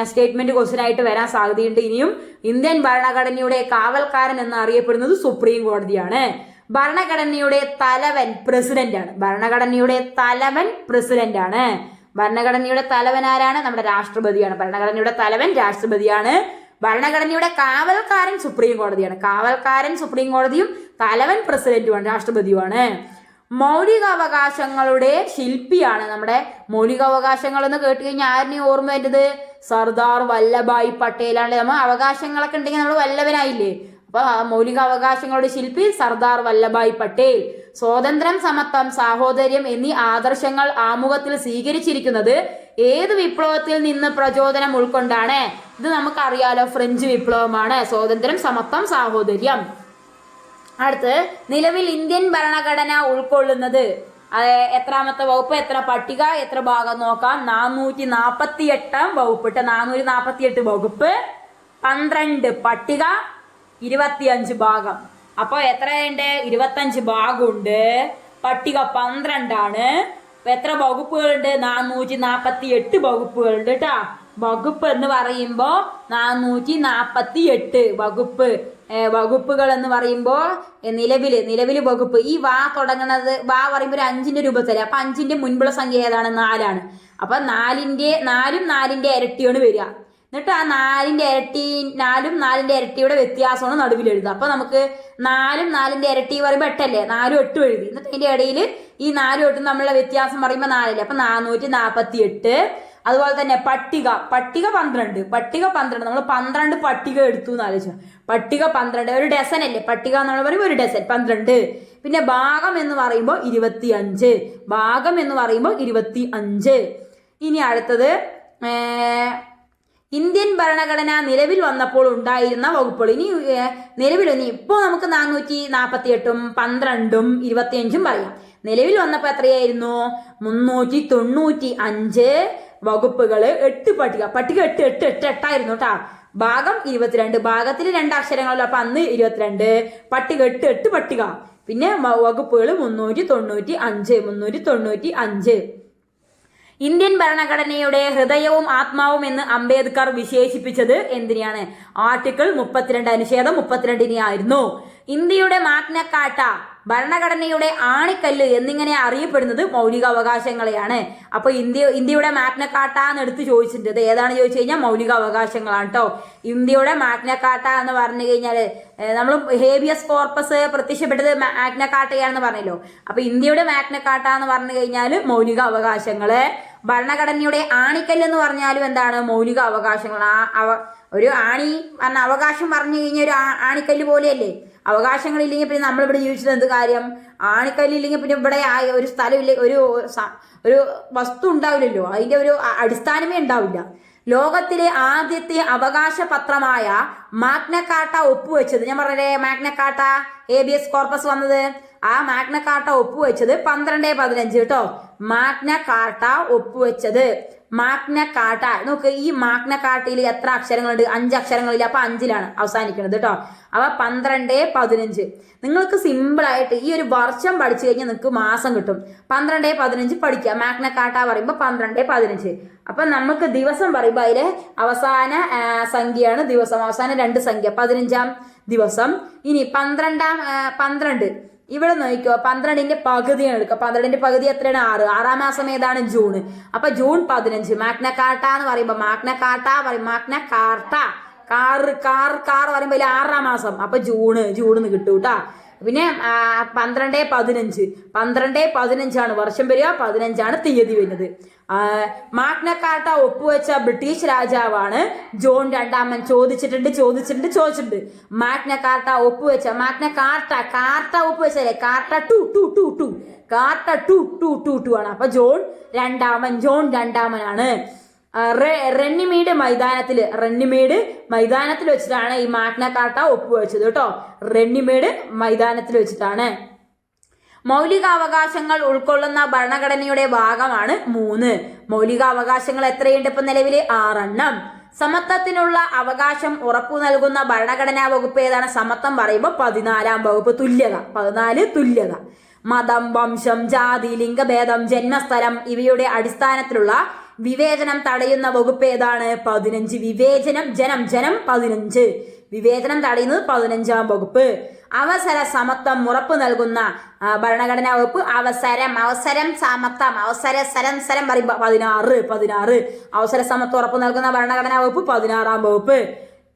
സ്റ്റേറ്റ്മെന്റ് ക്വസ്റ്റ്യൻ ആയിട്ട് വരാൻ സാധ്യതയുണ്ട് ഇനിയും. ഇന്ത്യൻ ഭരണഘടനയുടെ കാവൽക്കാരൻ എന്ന് അറിയപ്പെടുന്നത് സുപ്രീം കോടതിയാണ്. ഭരണഘടനയുടെ തലവൻ പ്രസിഡന്റ് ആണ്. ഭരണഘടനയുടെ തലവൻ ആരാണ്? നമ്മുടെ രാഷ്ട്രപതിയാണ്. ഭരണഘടനയുടെ തലവൻ രാഷ്ട്രപതിയാണ്. ഭരണഘടനയുടെ കാവൽക്കാരൻ സുപ്രീം കോടതിയാണ്. കാവൽക്കാരൻ സുപ്രീം കോടതിയും തലവൻ പ്രസിഡന്റുമാണ്, രാഷ്ട്രപതിയുമാണ്. മൗലികാവകാശങ്ങളുടെ ശില്പിയാണ് നമ്മുടെ മൗലികാവകാശങ്ങൾ എന്ന് കേട്ട് കഴിഞ്ഞാൽ ആരിനെയും ഓർമ്മ വരുന്നത്? സർദാർ വല്ലഭായ് പട്ടേലാണ്. നമ്മൾ അവകാശങ്ങളൊക്കെ ഉണ്ടെങ്കിൽ നമ്മൾ വല്ലഭനായില്ലേ? അപ്പൊ മൗലികാവകാശങ്ങളുടെ ശില്പി സർദാർ വല്ലഭായ് പട്ടേൽ. സ്വാതന്ത്ര്യം, സമത്വം, സാഹോദര്യം എന്നീ ആദർശങ്ങൾ ആമുഖത്തിൽ സ്വീകരിച്ചിരിക്കുന്നത് ഏത് വിപ്ലവത്തിൽ നിന്ന് പ്രചോദനം ഉൾക്കൊണ്ടാണ്? ഇത് നമുക്കറിയാലോ, ഫ്രഞ്ച് വിപ്ലവമാണ്. സ്വാതന്ത്ര്യം, സമത്വം, സാഹോദര്യം. അടുത്ത്, നിലവിൽ ഇന്ത്യൻ ഭരണഘടന ഉൾക്കൊള്ളുന്നത് എത്രാമത്തെ വകുപ്പ്, എത്ര പട്ടിക, എത്ര ഭാഗം നോക്കാം. 448 വകുപ്പ്. 448 വകുപ്പ്, 12 പട്ടിക, 25 ഭാഗം. അപ്പോൾ എത്രയുണ്ട്? 25 ഭാഗമുണ്ട്. പട്ടിക 12 ആണ്. എത്ര വകുപ്പുകളുണ്ട്? 448 വകുപ്പുകളുണ്ട് കേട്ടാ. വകുപ്പ് എന്ന് പറയുമ്പോ 448 വകുപ്പ്. വകുപ്പുകൾ എന്ന് പറയുമ്പോ നിലവില് വകുപ്പ്. ഈ വാ തുടങ്ങണത്, വാ പറയുമ്പോൾ ഒരു 5ന്റെ രൂപത്തില്. അപ്പൊ 5ന്റെ മുൻപുള്ള സംഖ്യ ഏതാണ്? 4 ആണ്. അപ്പൊ 4ും 4ന്റെ ഇരട്ടിയാണ് വരിക. എന്നിട്ട് ആ 4ന്റെ ഇരട്ടിയുടെ വ്യത്യാസമാണ് നടുവിൽ എഴുതുക. അപ്പൊ നമുക്ക് 4ും 4ന്റെ ഇരട്ടി പറയുമ്പോൾ 8 അല്ലേ? 4ഉം 8ഉം എഴുതി. എന്നിട്ട് അതിന്റെ ഇടയിൽ ഈ 4ഉം 8ഉം തമ്മിലുള്ള വ്യത്യാസം പറയുമ്പോൾ 4 അല്ലേ? അപ്പൊ 448. അതുപോലെ തന്നെ പട്ടിക 12. നമ്മൾ 12 പട്ടിക എടുത്തു എന്ന് ആലോചിച്ചു. പട്ടിക 12, ഒരു ഡസൻ അല്ലേ? പട്ടിക നമ്മൾ പറയുമ്പോൾ ഒരു ഡസൻ, 12. പിന്നെ ഭാഗം എന്ന് പറയുമ്പോൾ 25. ഭാഗം എന്ന് പറയുമ്പോൾ 25. ഇനി അടുത്തത്, ഇന്ത്യൻ ഭരണഘടന നിലവിൽ വന്നപ്പോൾ ഉണ്ടായിരുന്ന വകുപ്പുകൾ. ഇനി ഇപ്പോൾ നമുക്ക് 448ഉം 12ഉം 25ഉം പറയാം. നിലവിൽ വന്നപ്പോൾ എത്രയായിരുന്നു? 395 വകുപ്പുകൾ, 8 പട്ടിക. പട്ടിക 8 ആയിരുന്നു കേട്ടാ. ഭാഗം 22. ഭാഗത്തിൽ 2 അക്ഷരങ്ങളല്ലോ, അപ്പൊ അന്ന് 22. പട്ടിക 8 പട്ടിക. പിന്നെ വകുപ്പുകൾ 395. ഇന്ത്യൻ ഭരണഘടനയുടെ ഹൃദയവും ആത്മാവും എന്ന് അംബേദ്കർ വിശേഷിപ്പിച്ചത് എന്തിനെയാണ്? ആർട്ടിക്കിൾ 32, അനുച്ഛേദം 32 ആയിരുന്നു. ഇന്ത്യയുടെ മാഗ്ന കാർട്ട, ഭരണഘടനയുടെ ആണിക്കല്ല് എന്നിങ്ങനെ അറിയപ്പെടുന്നത് മൗലികാവകാശങ്ങളെയാണ്. അപ്പൊ ഇന്ത്യയുടെ മാഗ്ന കാർട്ട എന്ന് എടുത്ത് ചോദിച്ചിട്ടുണ്ട്. ഏതാണ് ചോദിച്ചു കഴിഞ്ഞാൽ മൗലികാവകാശങ്ങളാണ് കേട്ടോ. ഇന്ത്യയുടെ മാഗ്ന കാർട്ട എന്ന് പറഞ്ഞു കഴിഞ്ഞാല് നമ്മൾ ഹേബിയസ് കോർപ്പസ് പ്രത്യക്ഷപ്പെട്ടത് മാഗ്ന കാർട്ടയാണെന്ന് പറഞ്ഞല്ലോ. അപ്പൊ ഇന്ത്യയുടെ മാഗ്ന കാർട്ട എന്ന് പറഞ്ഞു കഴിഞ്ഞാൽ മൗലിക അവകാശങ്ങള്. ഭരണഘടനയുടെ ആണിക്കല്ല് എന്ന് പറഞ്ഞാലും എന്താണ്? മൗലിക അവകാശങ്ങൾ. ഒരു ആണി പറഞ്ഞ അവകാശം പറഞ്ഞു കഴിഞ്ഞാൽ ഒരു ആണിക്കല്ല് പോലെയല്ലേ? അവകാശങ്ങളില്ലെങ്കിൽ പിന്നെ നമ്മളിവിടെ ജീവിച്ചത് എന്ത് കാര്യം? ആണിക്കല്ലില്ലെങ്കിൽ പിന്നെ ഇവിടെ ഒരു സ്ഥലമില്ല, ഒരു വസ്തു ഉണ്ടാവില്ലല്ലോ, അതിന്റെ ഒരു അടിസ്ഥാനമേ ഉണ്ടാവില്ല. ലോകത്തിലെ ആദ്യത്തെ അവകാശ പത്രമായ മാഗ്ന കാർട്ട ഒപ്പുവെച്ചത്, ഞാൻ പറഞ്ഞേ മാഗ്ന കാർട്ട ഹേബിയസ് കോർപ്പസ് വന്നത്, ആ മാഗ്ന കാർട്ട ഒപ്പുവെച്ചത് 12/15 കേട്ടോ. മാഗ്ന കാർട്ട ഒപ്പുവെച്ചത്, മാഗ്ന കാർട്ട നോക്ക്. ഈ മാഗ്ന കാർട്ടയിൽ എത്ര അക്ഷരങ്ങളുണ്ട്? 5 അക്ഷരങ്ങളില്ല. അപ്പൊ 5ലാണ് അവസാനിക്കുന്നത് കേട്ടോ. അപ്പൊ 12/15. നിങ്ങൾക്ക് സിമ്പിൾ ആയിട്ട് ഈ ഒരു വർഷം പഠിച്ചു കഴിഞ്ഞാൽ നിങ്ങൾക്ക് മാസം കിട്ടും. 12/15 പഠിക്കുക. മാഗ്ന കാർട്ട പറയുമ്പോൾ 12/15. അപ്പൊ നമുക്ക് ദിവസം പറയുമ്പോൾ അതിലെ അവസാന സംഖ്യയാണ് ദിവസം. അവസാന 2 സംഖ്യ 15-ാം ദിവസം. ഇനി 12 ഇവിടെ നോക്കിക്കോ. 12ന്റെ പകുതിയാണ് എടുക്കുക. 12ന്റെ പകുതി എത്രയാണ്? 6. 6ാം മാസം ഏതാണ്? ജൂൺ. അപ്പൊ ജൂൺ 15. മാഗ്ന കാർട്ട എന്ന് പറയുമ്പോൾ മാഗ്ന കാർട്ട പറയും. മാഗ്ന കാർട്ട കാർ പറയുമ്പോൾ 6ാം മാസം. അപ്പൊ ജൂൺ കിട്ടും കേട്ടാ. പിന്നെ 12/15 വർഷം വരിക. 15 തീയതി വരുന്നത്. മാഗ്ന കാർട്ട ഒപ്പുവെച്ച ബ്രിട്ടീഷ് രാജാവാണ് ജോൺ 2. ചോദിച്ചിട്ടുണ്ട്. മാഗ്ന കാർട്ട ഒപ്പുവെച്ച കാർട്ട ഒപ്പുവെച്ചല്ലേ? കാർട്ട 2 ആണ്. അപ്പൊ ജോൺ 2 റണ്ണിമേട് മൈതാനത്തിൽ വെച്ചിട്ടാണ് ഈ മാഗ്ന കാർട്ട ഒപ്പുവെച്ചത് കേട്ടോ. റണ്ണിമേട് മൈതാനത്തിൽ വെച്ചിട്ടാണ്. മൗലികാവകാശങ്ങൾ ഉൾക്കൊള്ളുന്ന ഭരണഘടനയുടെ ഭാഗമാണ് 3. മൗലികാവകാശങ്ങൾ എത്രയുണ്ട് ഇപ്പൊ നിലവിൽ? 6 സമത്വത്തിനുള്ള അവകാശം ഉറപ്പു നൽകുന്ന ഭരണഘടനാ വകുപ്പ് ഏതാണ്? സമത്വം പറയുമ്പോൾ 14-ാം വകുപ്പ്. തുല്യത 14 തുല്യത. മതം, വംശം, ജാതി, ലിംഗഭേദം, ജന്മസ്ഥലം ഇവയുടെ അടിസ്ഥാനത്തിലുള്ള വിവേചനം തടയുന്ന വകുപ്പ് ഏതാണ്? 15. വിവേചനം, ജനം 15. വിവേചനം തടയുന്നത് 15-ാം വകുപ്പ്. അവസര സമത്വം ഉറപ്പു നൽകുന്ന ഭരണഘടനാ വകുപ്പ് അവസരം സമത്വം സരം പറയുമ്പോൾ 16 അവസര സമത്വം ഉറപ്പു നൽകുന്ന ഭരണഘടനാ വകുപ്പ് 16-ാം വകുപ്പ്.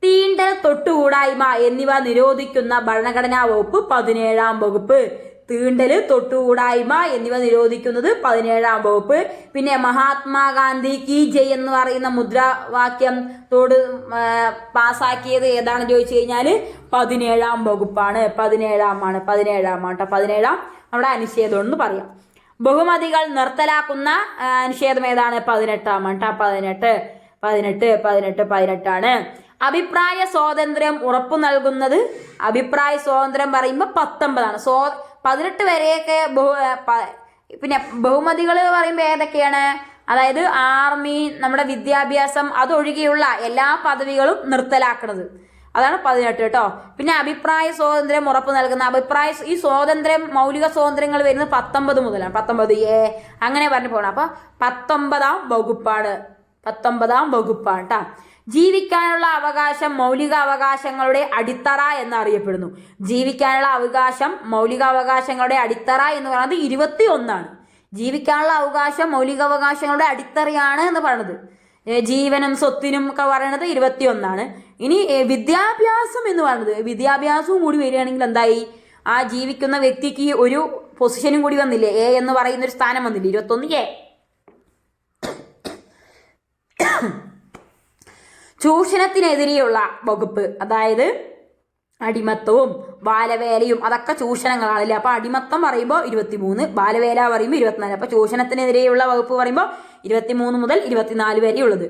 തീണ്ടൽ തൊട്ടുകൂടായ്മ എന്നിവ നിരോധിക്കുന്ന ഭരണഘടനാ വകുപ്പ് 17-ാം വകുപ്പ്. തീണ്ടല് തൊട്ടുകൂടായ്മ എന്നിവ നിരോധിക്കുന്നത് 17-ാം വകുപ്പ്. പിന്നെ മഹാത്മാഗാന്ധി കി ജയ് എന്ന് പറയുന്ന മുദ്രാവാക്യത്തോട് പാസാക്കിയത് ഏതാണെന്ന് ചോദിച്ചു കഴിഞ്ഞാൽ 17-ാം വകുപ്പാണ്. 17-ാം നമ്മുടെ അനുച്ഛേദം എന്ന് പറയാം. ബഹുമതികൾ നിർത്തലാക്കുന്ന അനുച്ഛേദം ഏതാണ്? 18 അഭിപ്രായ സ്വാതന്ത്ര്യം ഉറപ്പു നൽകുന്നത്, അഭിപ്രായ സ്വാതന്ത്ര്യം പറയുമ്പോൾ 19. 18 വരെയൊക്കെ പിന്നെ ബഹുമതികൾ പറയുമ്പോൾ ഏതൊക്കെയാണ്? അതായത് ആർമി, നമ്മുടെ വിദ്യാഭ്യാസം, അതൊഴികെയുള്ള എല്ലാ പദവികളും നിർത്തലാക്കുന്നത്, അതാണ് 18 കേട്ടോ. പിന്നെ അഭിപ്രായ സ്വാതന്ത്ര്യം ഉറപ്പു നൽകുന്ന ഈ സ്വാതന്ത്ര്യം, മൗലിക സ്വാതന്ത്ര്യങ്ങൾ വരുന്നത് 19 മുതലാണ്. 19A അങ്ങനെ പറഞ്ഞു പോകണം. അപ്പൊ 19-ാം വകുപ്പാണ് കേട്ടോ. ജീവിക്കാനുള്ള അവകാശം മൗലിക അവകാശങ്ങളുടെ അടിത്തറ എന്നറിയപ്പെടുന്നു. ജീവിക്കാനുള്ള അവകാശം മൗലിക അവകാശങ്ങളുടെ അടിത്തറ എന്ന് പറയുന്നത് 21. ജീവിക്കാനുള്ള അവകാശം മൗലിക അവകാശങ്ങളുടെ അടിത്തറയാണ് എന്ന് പറയുന്നത്. ജീവനും സ്വത്തിനും ഒക്കെ പറയുന്നത് 21. ഇനി വിദ്യാഭ്യാസം എന്ന് പറയുന്നത്, വിദ്യാഭ്യാസവും കൂടി വരികയാണെങ്കിൽ എന്തായി? ആ ജീവിക്കുന്ന വ്യക്തിക്ക് ഒരു പൊസിഷനും കൂടി വന്നില്ലേ? എ എന്ന് പറയുന്ന ഒരു സ്ഥാനം വന്നില്ലേ? 21A. ചൂഷണത്തിനെതിരെയുള്ള വകുപ്പ്, അതായത് അടിമത്തവും ബാലവേലയും അതൊക്കെ ചൂഷണങ്ങളാണല്ലേ. അപ്പൊ അടിമത്തം പറയുമ്പോൾ 23, ബാലവേല പറയുമ്പോൾ 24. അപ്പൊ ചൂഷണത്തിനെതിരെയുള്ള വകുപ്പ് പറയുമ്പോൾ 23 മുതൽ 24 വരെയുള്ളത്.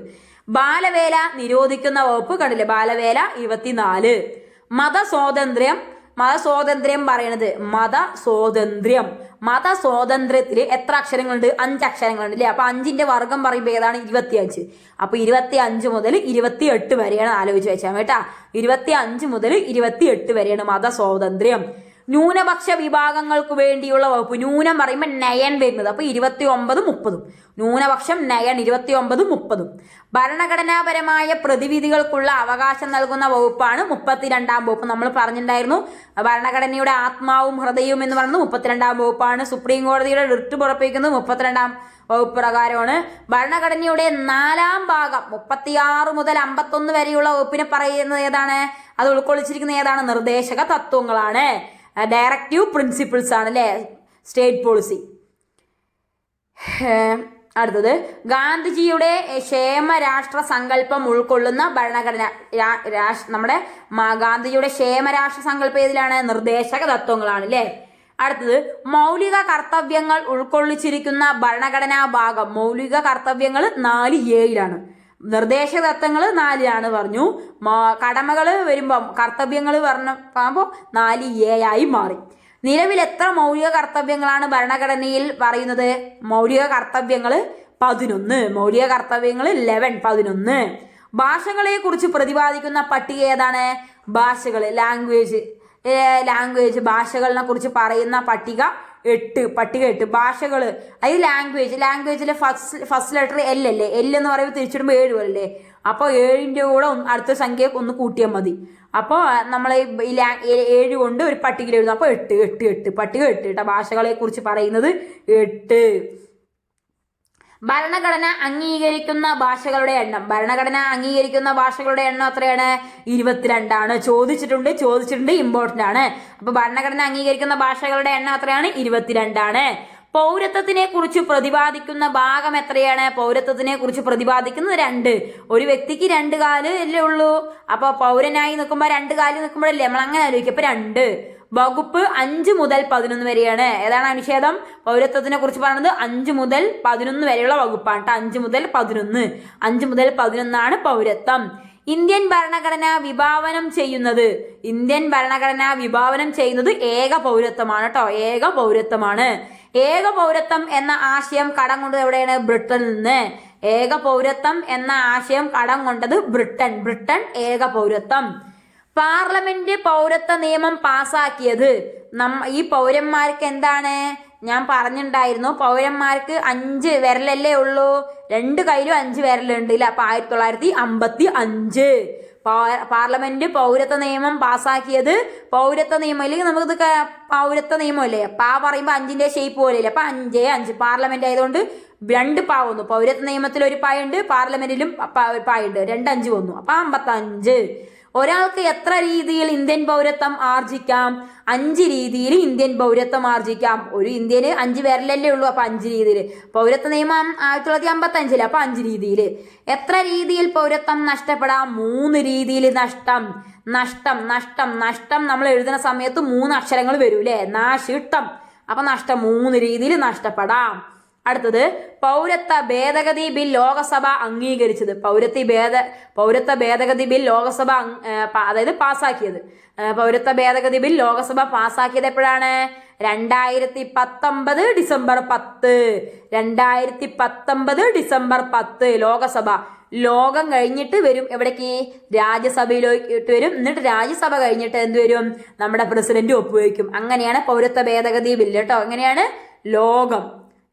ബാലവേല നിരോധിക്കുന്ന വകുപ്പ് കണ്ടില്ലേ? ബാലവേല 24. മതസ്വാതന്ത്ര്യം പറയണത് മതസ്വാതന്ത്ര്യത്തിൽ എത്ര അക്ഷരങ്ങളുണ്ട്? 5 അക്ഷരങ്ങളുണ്ട് അല്ലേ. അപ്പൊ 5ന്റെ വർഗം പറയുമ്പോൾ ഏതാണ്? 25. അപ്പൊ 25 മുതൽ 28 വരെയാണ്. ആലോചിച്ച് വെച്ചാൽ കേട്ടാ. 25 മുതൽ 28 വരെയാണ് മതസ്വാതന്ത്ര്യം. ന്യൂനപക്ഷ വിഭാഗങ്ങൾക്ക് വേണ്ടിയുള്ള വകുപ്പ്, ന്യൂനം പറയുമ്പോൾ നയൻ വരുന്നത്. അപ്പൊ 29, 30. ന്യൂനപക്ഷം നയൻ 29, 30. ഭരണഘടനാപരമായ പ്രതിവിധികൾക്കുള്ള അവകാശം നൽകുന്ന വകുപ്പാണ് 32-ാം വകുപ്പ്. നമ്മൾ പറഞ്ഞിട്ടുണ്ടായിരുന്നു ഭരണഘടനയുടെ ആത്മാവും ഹൃദയവും എന്ന് പറയുന്നത് 32-ാം വകുപ്പാണ്. സുപ്രീം കോടതിയുടെ റിട്ട് പുറപ്പെടുവിക്കുന്നത് 32-ാം വകുപ്പ് പ്രകാരമാണ്. ഭരണഘടനയുടെ 4-ാം ഭാഗം 36 മുതൽ 51 വരെയുള്ള വകുപ്പിനെ പറയുന്നത് ഏതാണ്? അത് ഉൾക്കൊള്ളിച്ചിരിക്കുന്ന ഏതാണ്? നിർദ്ദേശക തത്വങ്ങളാണ്, ഡയറക്റ്റീവ് പ്രിൻസിപ്പിൾസ് ആണ് അല്ലേ, സ്റ്റേറ്റ് പോളിസി. അടുത്തത് ഗാന്ധിജിയുടെ ക്ഷേമരാഷ്ട്ര സങ്കല്പം ഉൾക്കൊള്ളുന്ന ഭരണഘടന. നമ്മുടെ ഗാന്ധിജിയുടെ ക്ഷേമരാഷ്ട്ര സങ്കല്പം ഏതിലാണ്? നിർദ്ദേശക തത്വങ്ങളാണ് അല്ലേ. അടുത്തത് മൗലിക കർത്തവ്യങ്ങൾ ഉൾക്കൊള്ളിച്ചിരിക്കുന്ന ഭരണഘടനാ ഭാഗം. മൗലിക കർത്തവ്യങ്ങൾ 4A. നിർദ്ദേശക തത്വങ്ങൾ 4 പറഞ്ഞു. കടമകൾ വരുമ്പം കർത്തവ്യങ്ങൾ പറയുമ്പോൾ 4A ആയി മാറി. നിലവിൽ എത്ര മൗലിക കർത്തവ്യങ്ങളാണ് ഭരണഘടനയിൽ പറയുന്നത്? മൗലിക കർത്തവ്യങ്ങൾ 11. മൗലിക കർത്തവ്യങ്ങൾ 11. ഭാഷകളെ കുറിച്ച് പ്രതിപാദിക്കുന്ന പട്ടിക ഏതാണ്? ഭാഷകൾ, ലാംഗ്വേജ് ഭാഷകളെ കുറിച്ച് പറയുന്ന പട്ടിക 8. ഭാഷകൾ, അത് ലാംഗ്വേജിലെ ഫസ്റ്റ് ലെറ്റർ L അല്ലേ. L എന്ന് പറയുമ്പോൾ തിരിച്ചിടുമ്പോൾ 7 അല്ലേ. അപ്പോൾ 7ന്റെ കൂടെ അടുത്ത സംഖ്യ ഒന്ന് കൂട്ടിയാൽ മതി. അപ്പോൾ നമ്മൾ ഈ 7 കൊണ്ട് ഒരു പട്ടികയിൽ എഴുതും. അപ്പോൾ 8 പട്ടിക 8 കേട്ടോ. ഭാഷകളെ കുറിച്ച് പറയുന്നത് 8. ഭരണഘടന അംഗീകരിക്കുന്ന ഭാഷകളുടെ എണ്ണം. എത്രയാണ്? 22 ചോദിച്ചിട്ടുണ്ട്, ഇമ്പോർട്ടന്റ് ആണ്. അപ്പൊ ഭരണഘടന അംഗീകരിക്കുന്ന ഭാഷകളുടെ എണ്ണം എത്രയാണ്? 22. പൗരത്വത്തിനെ കുറിച്ച് പ്രതിപാദിക്കുന്ന ഭാഗം എത്രയാണ്? പൗരത്വത്തിനെ കുറിച്ച് പ്രതിപാദിക്കുന്നത് 2. ഒരു വ്യക്തിക്ക് 2 കാല് അല്ലേ ഉള്ളൂ. അപ്പൊ പൗരനായി നിൽക്കുമ്പോൾ 2 കാലിൽ നിൽക്കുമ്പോഴല്ലേ നമ്മൾ അങ്ങനെ ആലോചിക്കും. അപ്പൊ 2. വകുപ്പ് 5 മുതൽ 11 വരെയാണ്. ഏതാണ് അനുച്ഛേദം? പൗരത്വത്തിനെ കുറിച്ച് പറയുന്നത് 5 മുതൽ 11 വരെയുള്ള വകുപ്പാണ്. 5 മുതൽ 11 പൗരത്വം. ഇന്ത്യൻ ഭരണഘടന വിഭാവനം ചെയ്യുന്നത് ഏക പൗരത്വമാണ് കേട്ടോ. ഏക പൗരത്വം എന്ന ആശയം കടം കൊണ്ടത് എവിടെയാണ്? ബ്രിട്ടനിൽ നിന്ന്. ഏക പൗരത്വം എന്ന ആശയം കടം കൊണ്ടത് ബ്രിട്ടൻ ഏക പൗരത്വം. പാർലമെന്റ് പൗരത്വ നിയമം പാസാക്കിയത് ഈ പൗരന്മാർക്ക് എന്താണ്? ഞാൻ പറഞ്ഞിട്ടുണ്ടായിരുന്നു പൗരന്മാർക്ക് 5 വിരലല്ലേ ഉള്ളൂ, 2 കയ്യിലും 5 വിരലുണ്ട്. അപ്പൊ 1955 പാർലമെന്റ് പൗരത്വ നിയമം പാസ്സാക്കിയത്. പൗരത്വ നിയമം ഇല്ലെങ്കിൽ നമുക്കിത് പൗരത്വ നിയമമല്ലേ, പാ പറയുമ്പോൾ 5ന്റെ ഷേപ്പ് പോലെയല്ലേ, അപ്പൊ 5 5 പാർലമെന്റ് ആയതുകൊണ്ട് 2 പാ വന്നു. പൗരത്വ നിയമത്തിൽ ഒരു പായുണ്ട്, പാർലമെന്റിലും പായുണ്ട്, 2 5 വന്നു, അപ്പൊ 55. ഒരാൾക്ക് എത്ര രീതിയിൽ ഇന്ത്യൻ പൗരത്വം ആർജിക്കാം? 5 രീതിയിൽ ഇന്ത്യൻ പൗരത്വം ആർജിക്കാം. ഒരു ഇന്ത്യന് 5 പേരിലല്ലേ ഉള്ളൂ, അപ്പൊ 5 രീതിയിൽ. പൗരത്വ നിയമം 1955, അപ്പൊ 5 രീതിയിൽ. എത്ര രീതിയിൽ പൗരത്വം നഷ്ടപ്പെടാം? 3 രീതിയിൽ നഷ്ടം. നഷ്ടം നഷ്ടം നഷ്ടം നമ്മൾ എഴുതുന്ന സമയത്ത് 3 അക്ഷരങ്ങൾ വരൂലേ, നാശിഷ്ടം. അപ്പൊ നഷ്ടം 3 രീതിയിൽ നഷ്ടപ്പെടാം. അടുത്തത് പൗരത്വ ഭേദഗതി ബിൽ ലോകസഭ അംഗീകരിച്ചത്. പൗരത്വ ഭേദഗതി ബിൽ ലോകസഭ അതായത് പാസ്സാക്കിയത്. പൗരത്വ ഭേദഗതി ബിൽ ലോകസഭ പാസ്സാക്കിയത് എപ്പോഴാണ്? 2019 ഡിസംബർ 10. 2019 ഡിസംബർ 10 ലോകസഭ. ലോകം കഴിഞ്ഞിട്ട് വരും എവിടേക്ക്? രാജ്യസഭയിലോട്ട് വരും. എന്നിട്ട് രാജ്യസഭ കഴിഞ്ഞിട്ട് എന്ത് വരും? നമ്മുടെ പ്രസിഡന്റ് ഒപ്പുവയ്ക്കും. അങ്ങനെയാണ് പൗരത്വ ഭേദഗതി ബില്ല് കേട്ടോ. എങ്ങനെയാണ്? ലോകം,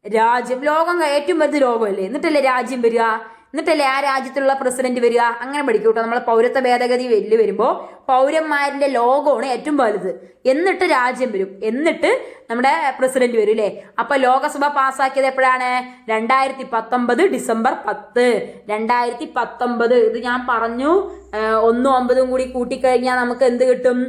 രാജ്യം, ലോകം ഏറ്റവും വലുത് ലോകമല്ലേ, എന്നിട്ടല്ലേ രാജ്യം വരിക, എന്നിട്ടല്ലേ ആ രാജ്യത്തുള്ള പ്രസിഡന്റ് വരിക. അങ്ങനെ പഠിക്കും കേട്ടോ. നമ്മൾ പൗരത്വ ഭേദഗതി ബില്ല് വരുമ്പോൾ പൗരന്മാരുടെ ലോകമാണ് ഏറ്റവും വലുത്, എന്നിട്ട് രാജ്യം വരും, എന്നിട്ട് നമ്മുടെ പ്രസിഡന്റ് വരും അല്ലേ. അപ്പൊ ലോകസഭ പാസ്സാക്കിയത് എപ്പോഴാണ്? 2019 ഡിസംബർ 10. 2019. ഇത് ഞാൻ പറഞ്ഞു 1 9 കൂടി കൂട്ടിക്കഴിഞ്ഞാൽ നമുക്ക് എന്ത് കിട്ടും?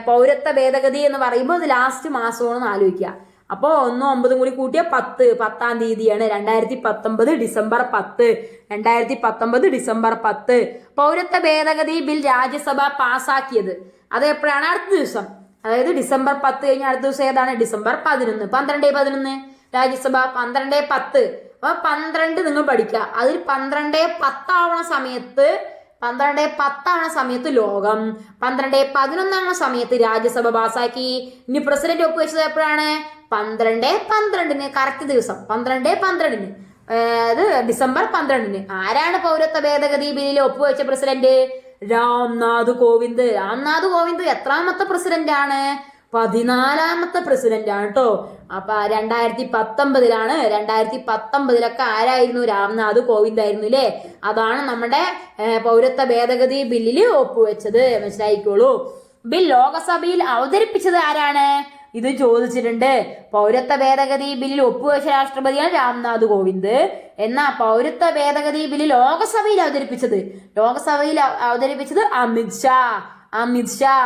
പൗരത്വ ഭേദഗതി എന്ന് പറയുമ്പോൾ അത് ലാസ്റ്റ് മാസമാണെന്ന് ആലോചിക്കുക. അപ്പോൾ 1 9 കൂടി കൂട്ടിയ 10. 10-ാം തീയതിയാണ് 2019 ഡിസംബർ 10. 2019 ഡിസംബർ 10 പൗരത്വ ഭേദഗതി ബിൽ രാജ്യസഭ പാസ്സാക്കിയത്. അത് എപ്പോഴാണ്? അടുത്ത ദിവസം. അതായത് ഡിസംബർ 10 കഴിഞ്ഞ അടുത്ത ദിവസം ഏതാണ്? ഡിസംബർ 11. 12-11 രാജ്യസഭ. 12-10. അപ്പൊ 12 നിങ്ങൾ പഠിക്കുക. അതിൽ 12-10 ആവണ സമയത്ത് 12-10 സമയത്ത് ലോകം, 12-11 സമയത്ത് രാജ്യസഭ പാസാക്കി. ഇനി പ്രസിഡന്റ് ഒപ്പുവെച്ചത് എപ്പോഴാണ്? 12-12 കറക്റ്റ് ദിവസം. 12-12 അത് ഡിസംബർ 12. ആരാണ് പൗരത്വ ഭേദഗതി ബില്ലിൽ ഒപ്പുവെച്ച പ്രസിഡന്റ്? രാംനാഥ് കോവിന്ദ്. രാംനാഥ് കോവിന്ദ് എത്രാമത്തെ പ്രസിഡന്റ് ആണ്? 14-ാമത്തെ പ്രസിഡന്റ് ആണ് കേട്ടോ. അപ്പൊ 2019 2019 ആരായിരുന്നു? രാംനാഥ് കോവിന്ദ് ആയിരുന്നു അല്ലേ. അതാണ് നമ്മുടെ പൗരത്വ ഭേദഗതി ബില്ലിൽ ഒപ്പുവെച്ചത്. മനസ്സിലായിക്കോളൂ. ബിൽ ലോകസഭയിൽ അവതരിപ്പിച്ചത് ആരാണ്? ഇത് ചോദിച്ചിട്ടുണ്ട്. പൗരത്വ ഭേദഗതി ബില്ലിൽ ഒപ്പുവെച്ച രാഷ്ട്രപതിയാണ് രാംനാഥ് കോവിന്ദ്. എന്നാ പൗരത്വ ഭേദഗതി ബില്ല് ലോകസഭയിൽ അവതരിപ്പിച്ചത് അമിത്ഷാ. അമിത്ഷാ.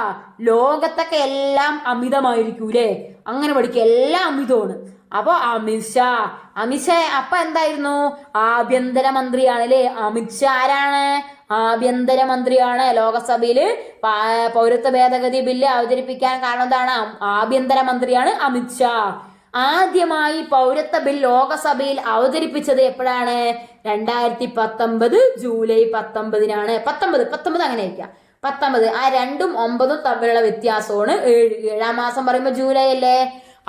ലോകത്തൊക്കെ എല്ലാം അമിതമായിരിക്കൂലേ, അങ്ങനെ പഠിക്കുക. എല്ലാം അമിതമാണ്. അപ്പൊ അമിത്ഷാ. അപ്പൊ എന്തായിരുന്നു? ആഭ്യന്തരമന്ത്രിയാണ് അല്ലേ. അമിത്ഷാ ആരാണ്? ആഭ്യന്തരമന്ത്രിയാണ്. ലോകസഭയില് പൗരത്വ ഭേദഗതി ബില്ല് അവതരിപ്പിക്കാൻ കാരണം എന്താണ്? ആഭ്യന്തരമന്ത്രിയാണ് അമിത്ഷാ. ആദ്യമായി പൗരത്വ ബിൽ ലോകസഭയിൽ അവതരിപ്പിച്ചത് എപ്പോഴാണ്? 2019 ജൂലൈ 19. 19 അങ്ങനെ ആയിരിക്കാം. 19. ആ 2ഉം 9ഉം തമ്മിലുള്ള വ്യത്യാസമാണ് 7. 7-ാം മാസം പറയുമ്പോൾ ജൂലൈ അല്ലേ.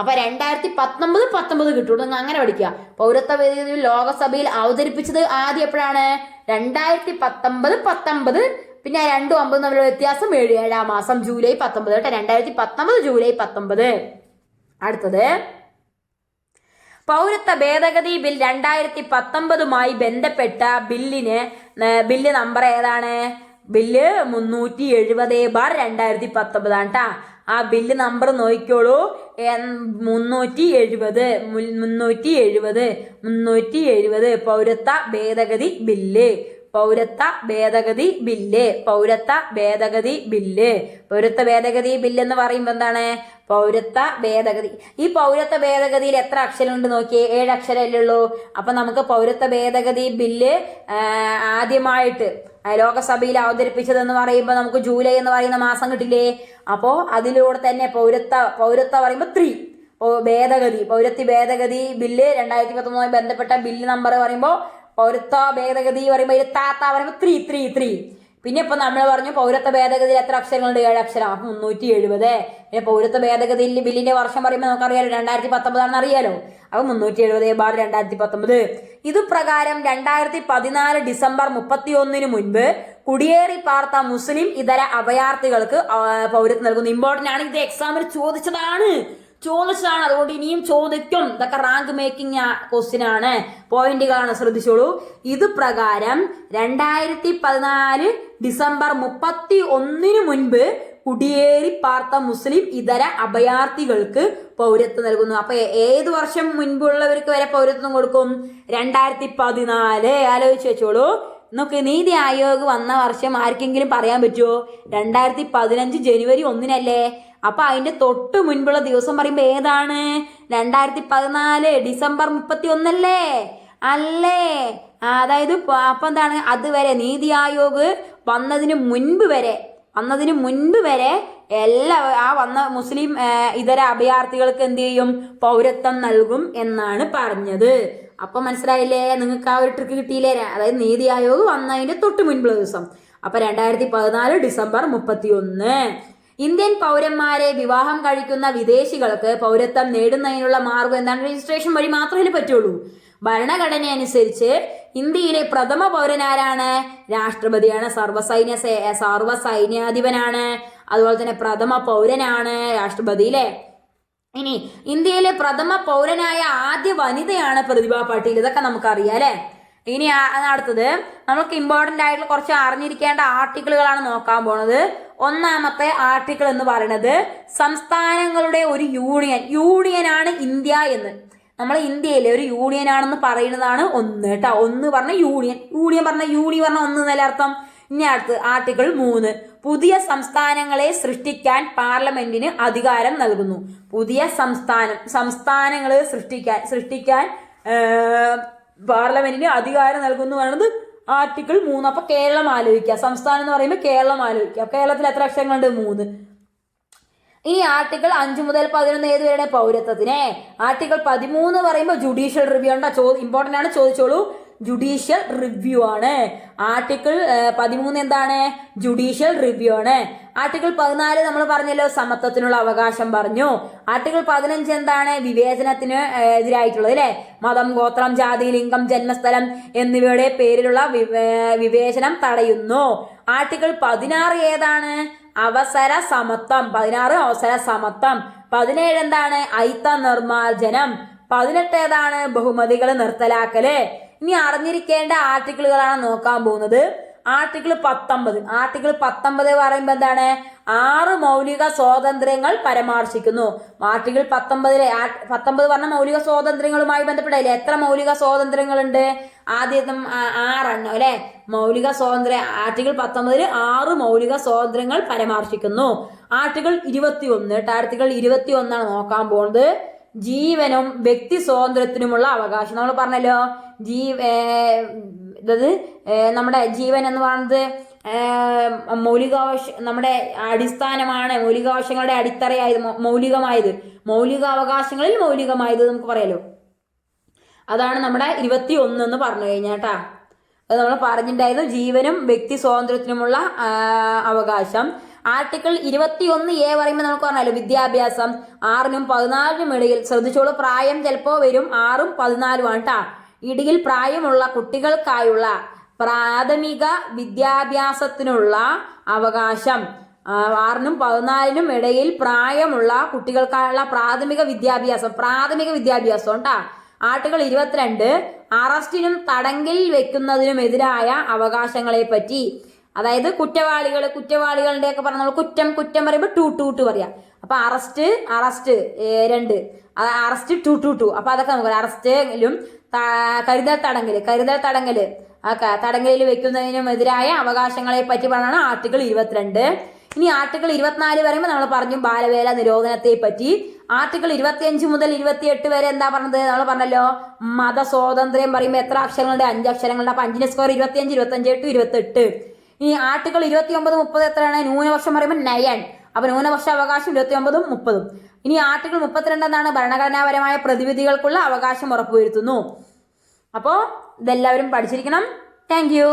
അപ്പൊ 2019 കിട്ടുള്ളൂ. നിങ്ങൾ അങ്ങനെ പഠിക്കുക. പൗരത്വ ഭേദഗതി ലോകസഭയിൽ അവതരിപ്പിച്ചത് ആദ്യം എപ്പോഴാണ്? 2019. പിന്നെ 2ഉം 9ഉം തമ്മിലുള്ള വ്യത്യാസം 7. 7-ാം മാസം ജൂലൈ 19 കേട്ടോ. 2019 ജൂലൈ 19. അടുത്തത് പൗരത്വ ഭേദഗതി ബിൽ 2019 ബന്ധപ്പെട്ട ബില്ല് നമ്പർ ഏതാണ്? ബില്ല് 370/2019 ആണ് ട്ടാ. ആ ബില്ല് നമ്പർ നോക്കിക്കോളൂ. 370 പൗരത്വ ഭേദഗതി ബില്ല്. പൗരത്വ ഭേദഗതി ബില്ല് എന്ന് പറയുമ്പോൾ എന്താണ്? പൗരത്വ ഭേദഗതി. ഈ പൗരത്വ ഭേദഗതിയിൽ എത്ര അക്ഷരമുണ്ട് നോക്കിയേ? 7 അക്ഷരമല്ലേ ഉള്ളൂ. അപ്പൊ നമുക്ക് പൗരത്വ ഭേദഗതി ബില്ല് ആദ്യമായിട്ട് ലോകസഭയിൽ അവതരിപ്പിച്ചതെന്ന് പറയുമ്പോൾ നമുക്ക് ജൂലൈ എന്ന് പറയുന്ന മാസം കിട്ടില്ലേ. അപ്പോ അതിലൂടെ തന്നെ പൗരത്വ പറയുമ്പോൾ 3 പൗരത്വ ഭേദഗതി ബില്ല് 2019 ബന്ധപ്പെട്ട ബില്ല് നമ്പർ പറയുമ്പോൾ പൗരത്വ ഭേദഗതി പറയുമ്പോൾ പറയുമ്പോൾ 3. പിന്നെ ഇപ്പൊ നമ്മൾ പറഞ്ഞു പൗരത്വ ഭേദഗതിയിൽ എത്ര അക്ഷരങ്ങളുണ്ട്? 7 അക്ഷരം. അപ്പൊ 370. പിന്നെ പൗരത്വ ഭേദഗതി ബില്ലിന്റെ വർഷം പറയുമ്പോൾ നമുക്കറിയാലോ 2019 ആണെന്ന് അറിയാലോ. അപ്പൊ 370/2019. ഇതുപ്രകാരം 2014 ഡിസംബർ 31 മുൻപ് കുടിയേറി പാർത്ത മുസ്ലിം ഇതര അഭയാർത്ഥികൾക്ക് പൗരത്വം നൽകുന്നു. ഇമ്പോർട്ടന്റ് ആണ്. ഇത് എക്സാമിൽ ചോദിച്ചതാണ്. ചോദിച്ചതാണ്, അതുകൊണ്ട് ഇനിയും ചോദിക്കും. ഇതൊക്കെ റാങ്ക് മേക്കിംഗ് ക്വസ്റ്റ്യൻ ആണ്, പോയിന്റുകളാണ്, ശ്രദ്ധിച്ചോളൂ. ഇത് പ്രകാരം 2014 ഡിസംബർ 31 മുൻപ് കുടിയേറി പാർത്ത മുസ്ലിം ഇതര അഭയാർത്ഥികൾക്ക് പൗരത്വം നൽകുന്നു. അപ്പൊ ഏത് വർഷം മുൻപുള്ളവർക്ക് വരെ പൗരത്വം കൊടുക്കും? 2014. ആലോചിച്ച് വെച്ചോളൂ. നോക്ക്, നീതി ആയോഗ് വന്ന വർഷം ആർക്കെങ്കിലും പറയാൻ പറ്റുമോ? 2015 ജനുവരി 1 അപ്പൊ അതിന്റെ തൊട്ട് മുൻപുള്ള ദിവസം പറയുമ്പോ ഏതാണ്? 2014 ഡിസംബർ 31 അല്ലേ? അതായത് അപ്പൊ എന്താണ്, അതുവരെ നീതി ആയോഗ് വന്നതിന് മുൻപ് വരെ എല്ലാ വന്ന മുസ്ലിം ഇതര അഭയാർത്ഥികൾക്ക് എന്ത് ചെയ്യും? പൗരത്വം നൽകും എന്നാണ് പറഞ്ഞത്. അപ്പൊ മനസ്സിലായില്ലേ? നിങ്ങൾക്ക് ആ ഒരു ട്രിക്ക് കിട്ടിയില്ലേ? അതായത് നീതി ആയോഗ് വന്നതിന്റെ തൊട്ട് മുൻപുള്ള ദിവസം. അപ്പൊ 2014 ഡിസംബർ 31. ഇന്ത്യൻ പൗരന്മാരെ വിവാഹം കഴിക്കുന്ന വിദേശികൾക്ക് പൗരത്വം നേടുന്നതിനുള്ള മാർഗം എന്താണ്? രജിസ്ട്രേഷൻ വഴി മാത്രമേ പറ്റുള്ളൂ. ഭരണഘടന അനുസരിച്ച് ഇന്ത്യയിലെ പ്രഥമ പൗരനാരാണ്? രാഷ്ട്രപതിയാണ്. സർവ്വസൈന്യാധിപനാണ്. അതുപോലെ തന്നെ പ്രഥമ പൗരനാണ് രാഷ്ട്രപതി അല്ലേ? ഇനി ഇന്ത്യയിലെ പ്രഥമ പൗരനായ ആദ്യ വനിതയാണ് പ്രതിഭ പാട്ടീൽ. ഇതൊക്കെ നമുക്കറിയാം അല്ലെ? ഇനി അടുത്തത് നമുക്ക് ഇമ്പോർട്ടന്റ് ആയിട്ടുള്ള കുറച്ച് അറിഞ്ഞിരിക്കേണ്ട ആർട്ടിക്കിളുകളാണ് നോക്കാൻ പോണത്. ഒന്നാമത്തെ ആർട്ടിക്കിൾ എന്ന് പറയുന്നത് സംസ്ഥാനങ്ങളുടെ ഒരു യൂണിയനാണ് ഇന്ത്യ എന്ന്. നമ്മൾ ഇന്ത്യയിലെ ഒരു യൂണിയൻ ആണെന്ന് പറയുന്നതാണ് ഒന്ന് കേട്ടോ. ഒന്ന് പറഞ്ഞ യൂണിയൻ പറഞ്ഞ ഒന്ന് എന്നല്ല അർത്ഥം. ഇനി അടുത്ത് ആർട്ടിക്കിൾ 3 പുതിയ സംസ്ഥാനങ്ങളെ സൃഷ്ടിക്കാൻ പാർലമെന്റിന് അധികാരം നൽകുന്നു. പുതിയ സംസ്ഥാനങ്ങളെ സൃഷ്ടിക്കാൻ പാർലമെന്റിന് അധികാരം നൽകുന്നു പറയുന്നത് ആർട്ടിക്കിൾ 3. അപ്പൊ കേരളം ആലോചിക്കുക. സംസ്ഥാനം എന്ന് പറയുമ്പോൾ കേരളം ആലോചിക്കുക. കേരളത്തിൽ എത്ര അക്ഷരങ്ങളുണ്ട്? 3. ഈ ആർട്ടിക്കിൾ 5 മുതൽ 11 ഏതുവരെയാണ്? പൗരത്വത്തിന്. ആർട്ടിക്കിൾ 13 പറയുമ്പോൾ ജുഡീഷ്യൽ റിവ്യൂ ഉണ്ടോ? ഇമ്പോർട്ടന്റ് ആണ്, ചോദിച്ചോളൂ. ജുഡീഷ്യൽ റിവ്യൂ ആണ്. ആർട്ടിക്കിൾ 13 എന്താണ്? ജുഡീഷ്യൽ റിവ്യൂ ആണ്. ആർട്ടിക്കിൾ 14 നമ്മൾ പറഞ്ഞല്ലോ, സമത്വത്തിനുള്ള അവകാശം പറഞ്ഞു. ആർട്ടിക്കിൾ 15 എന്താണ്? വിവേചനത്തിന് എതിരായിട്ടുള്ളത് അല്ലെ? മതം, ഗോത്രം, ജാതി, ലിംഗം, ജന്മസ്ഥലം എന്നിവയുടെ പേരിലുള്ള വിവേചനം തടയുന്നു. ആർട്ടിക്കിൾ 16 ഏതാണ്? അവസര സമത്വം. 16 അവസര സമത്വം. 17 എന്താണ്? അയിത്ത നിർമാർജനം. 18 ഏതാണ്? ബഹുമതികൾ നിർത്തലാക്കല്. ഇനി അറിഞ്ഞിരിക്കേണ്ട ആർട്ടിക്കിളുകളാണ് നോക്കാൻ പോകുന്നത്. ആർട്ടിക്കിൾ 19 പറയുമ്പോൾ എന്താണ്? 6 മൗലിക സ്വാതന്ത്ര്യങ്ങൾ പരാമർശിക്കുന്നു. ആർട്ടിക്കിൾ 19 പറഞ്ഞ മൗലിക സ്വാതന്ത്ര്യങ്ങളുമായി ബന്ധപ്പെട്ടില്ലേ? എത്ര മൗലിക സ്വാതന്ത്ര്യങ്ങളുണ്ട്? ആദ്യത്തെ 6 അല്ലെ? മൗലിക സ്വാതന്ത്ര്യ ആർട്ടിക്കിൾ 19 6 മൗലിക സ്വാതന്ത്ര്യങ്ങൾ പരാമർശിക്കുന്നു. ആർട്ടിക്കിൾ 21 ആർട്ടിക്കിൾ 21 നോക്കാൻ പോകുന്നത്. ജീവനും വ്യക്തി സ്വാതന്ത്ര്യത്തിനുമുള്ള അവകാശം. നമ്മൾ പറഞ്ഞല്ലോ, നമ്മുടെ ജീവൻ എന്ന് പറയുന്നത് നമ്മുടെ അടിസ്ഥാനമാണ്, മൗലികാവകാശങ്ങളുടെ അടിത്തറയായത്, മൗലികാവകാശങ്ങളിൽ മൗലികമായത് നമുക്ക് പറയാലോ. അതാണ് നമ്മുടെ 21 എന്ന് പറഞ്ഞു കഴിഞ്ഞാട്ടാ. അത് നമ്മൾ പറഞ്ഞിട്ടുണ്ടായിരുന്നു, ജീവനും വ്യക്തി സ്വാതന്ത്ര്യത്തിനുമുള്ള അവകാശം. ആർട്ടിക്കിൾ 21A പറയുമ്പോൾ നമുക്ക് പറഞ്ഞാലോ, വിദ്യാഭ്യാസം. 6നും 14നും ഇടയിൽ, ശ്രദ്ധിച്ചോളൂ, പ്രായം ചിലപ്പോൾ വരും 6ഉം 14ഉം ആണ് കേട്ടാ. ഇടയിൽ പ്രായമുള്ള കുട്ടികൾക്കായുള്ള പ്രാഥമിക വിദ്യാഭ്യാസത്തിനുള്ള അവകാശം. 6നും 14നും ഇടയിൽ പ്രായമുള്ള കുട്ടികൾക്കായുള്ള പ്രാഥമിക വിദ്യാഭ്യാസം കേട്ടാ. ആർട്ടിക്കിൾ 22 അറസ്റ്റിനും തടങ്കിൽ വെക്കുന്നതിനുമെതിരായ അവകാശങ്ങളെ പറ്റി. അതായത് കുറ്റവാളികളുടെ ഒക്കെ പറഞ്ഞ കുറ്റം പറയുമ്പോൾ 2 പറയാം. അപ്പൊ അറസ്റ്റ് 2, അറസ്റ്റ് 2. അപ്പൊ അതൊക്കെ നമുക്ക് അറസ്റ്റിലും കരുതൽ തടങ്കല് തടങ്കലിൽ വെക്കുന്നതിനുമെതിരായ അവകാശങ്ങളെ പറ്റി പറഞ്ഞാണ് ആർട്ടിക്കിൾ 22. ഇനി ആർട്ടിക്കിൾ 24 പറയുമ്പോൾ നമ്മൾ പറഞ്ഞു ബാലവേല നിരോധനത്തെ പറ്റി. ആർട്ടിക്കിൾ 25 മുതൽ 28 വരെ എന്താ പറഞ്ഞത്? നമ്മൾ പറഞ്ഞല്ലോ, മതസ്വാതന്ത്ര്യം പറയുമ്പോൾ എത്ര അക്ഷരങ്ങളുടെ? 5 അക്ഷരങ്ങളുടെ. അപ്പൊ 5ന്റെ സ്കോർ 25, 25 8 28. ഇനി ആർട്ടിക്കിൾ 29, 30 എത്രയാണ്? ന്യൂനപക്ഷം പറയുമ്പോൾ 9. അപ്പൊ ന്യൂനപക്ഷ അവകാശം 29ഉം 30ഉം. ഇനി ആർട്ടിക്കിൾ 32 എന്താണ്? ഭരണഘടനാപരമായ പ്രതിവിധികൾക്കുള്ള അവകാശം ഉറപ്പുവരുത്തുന്നു. അപ്പോൾ ഇതെല്ലാവരും പഠിച്ചിരിക്കണം. Thank you.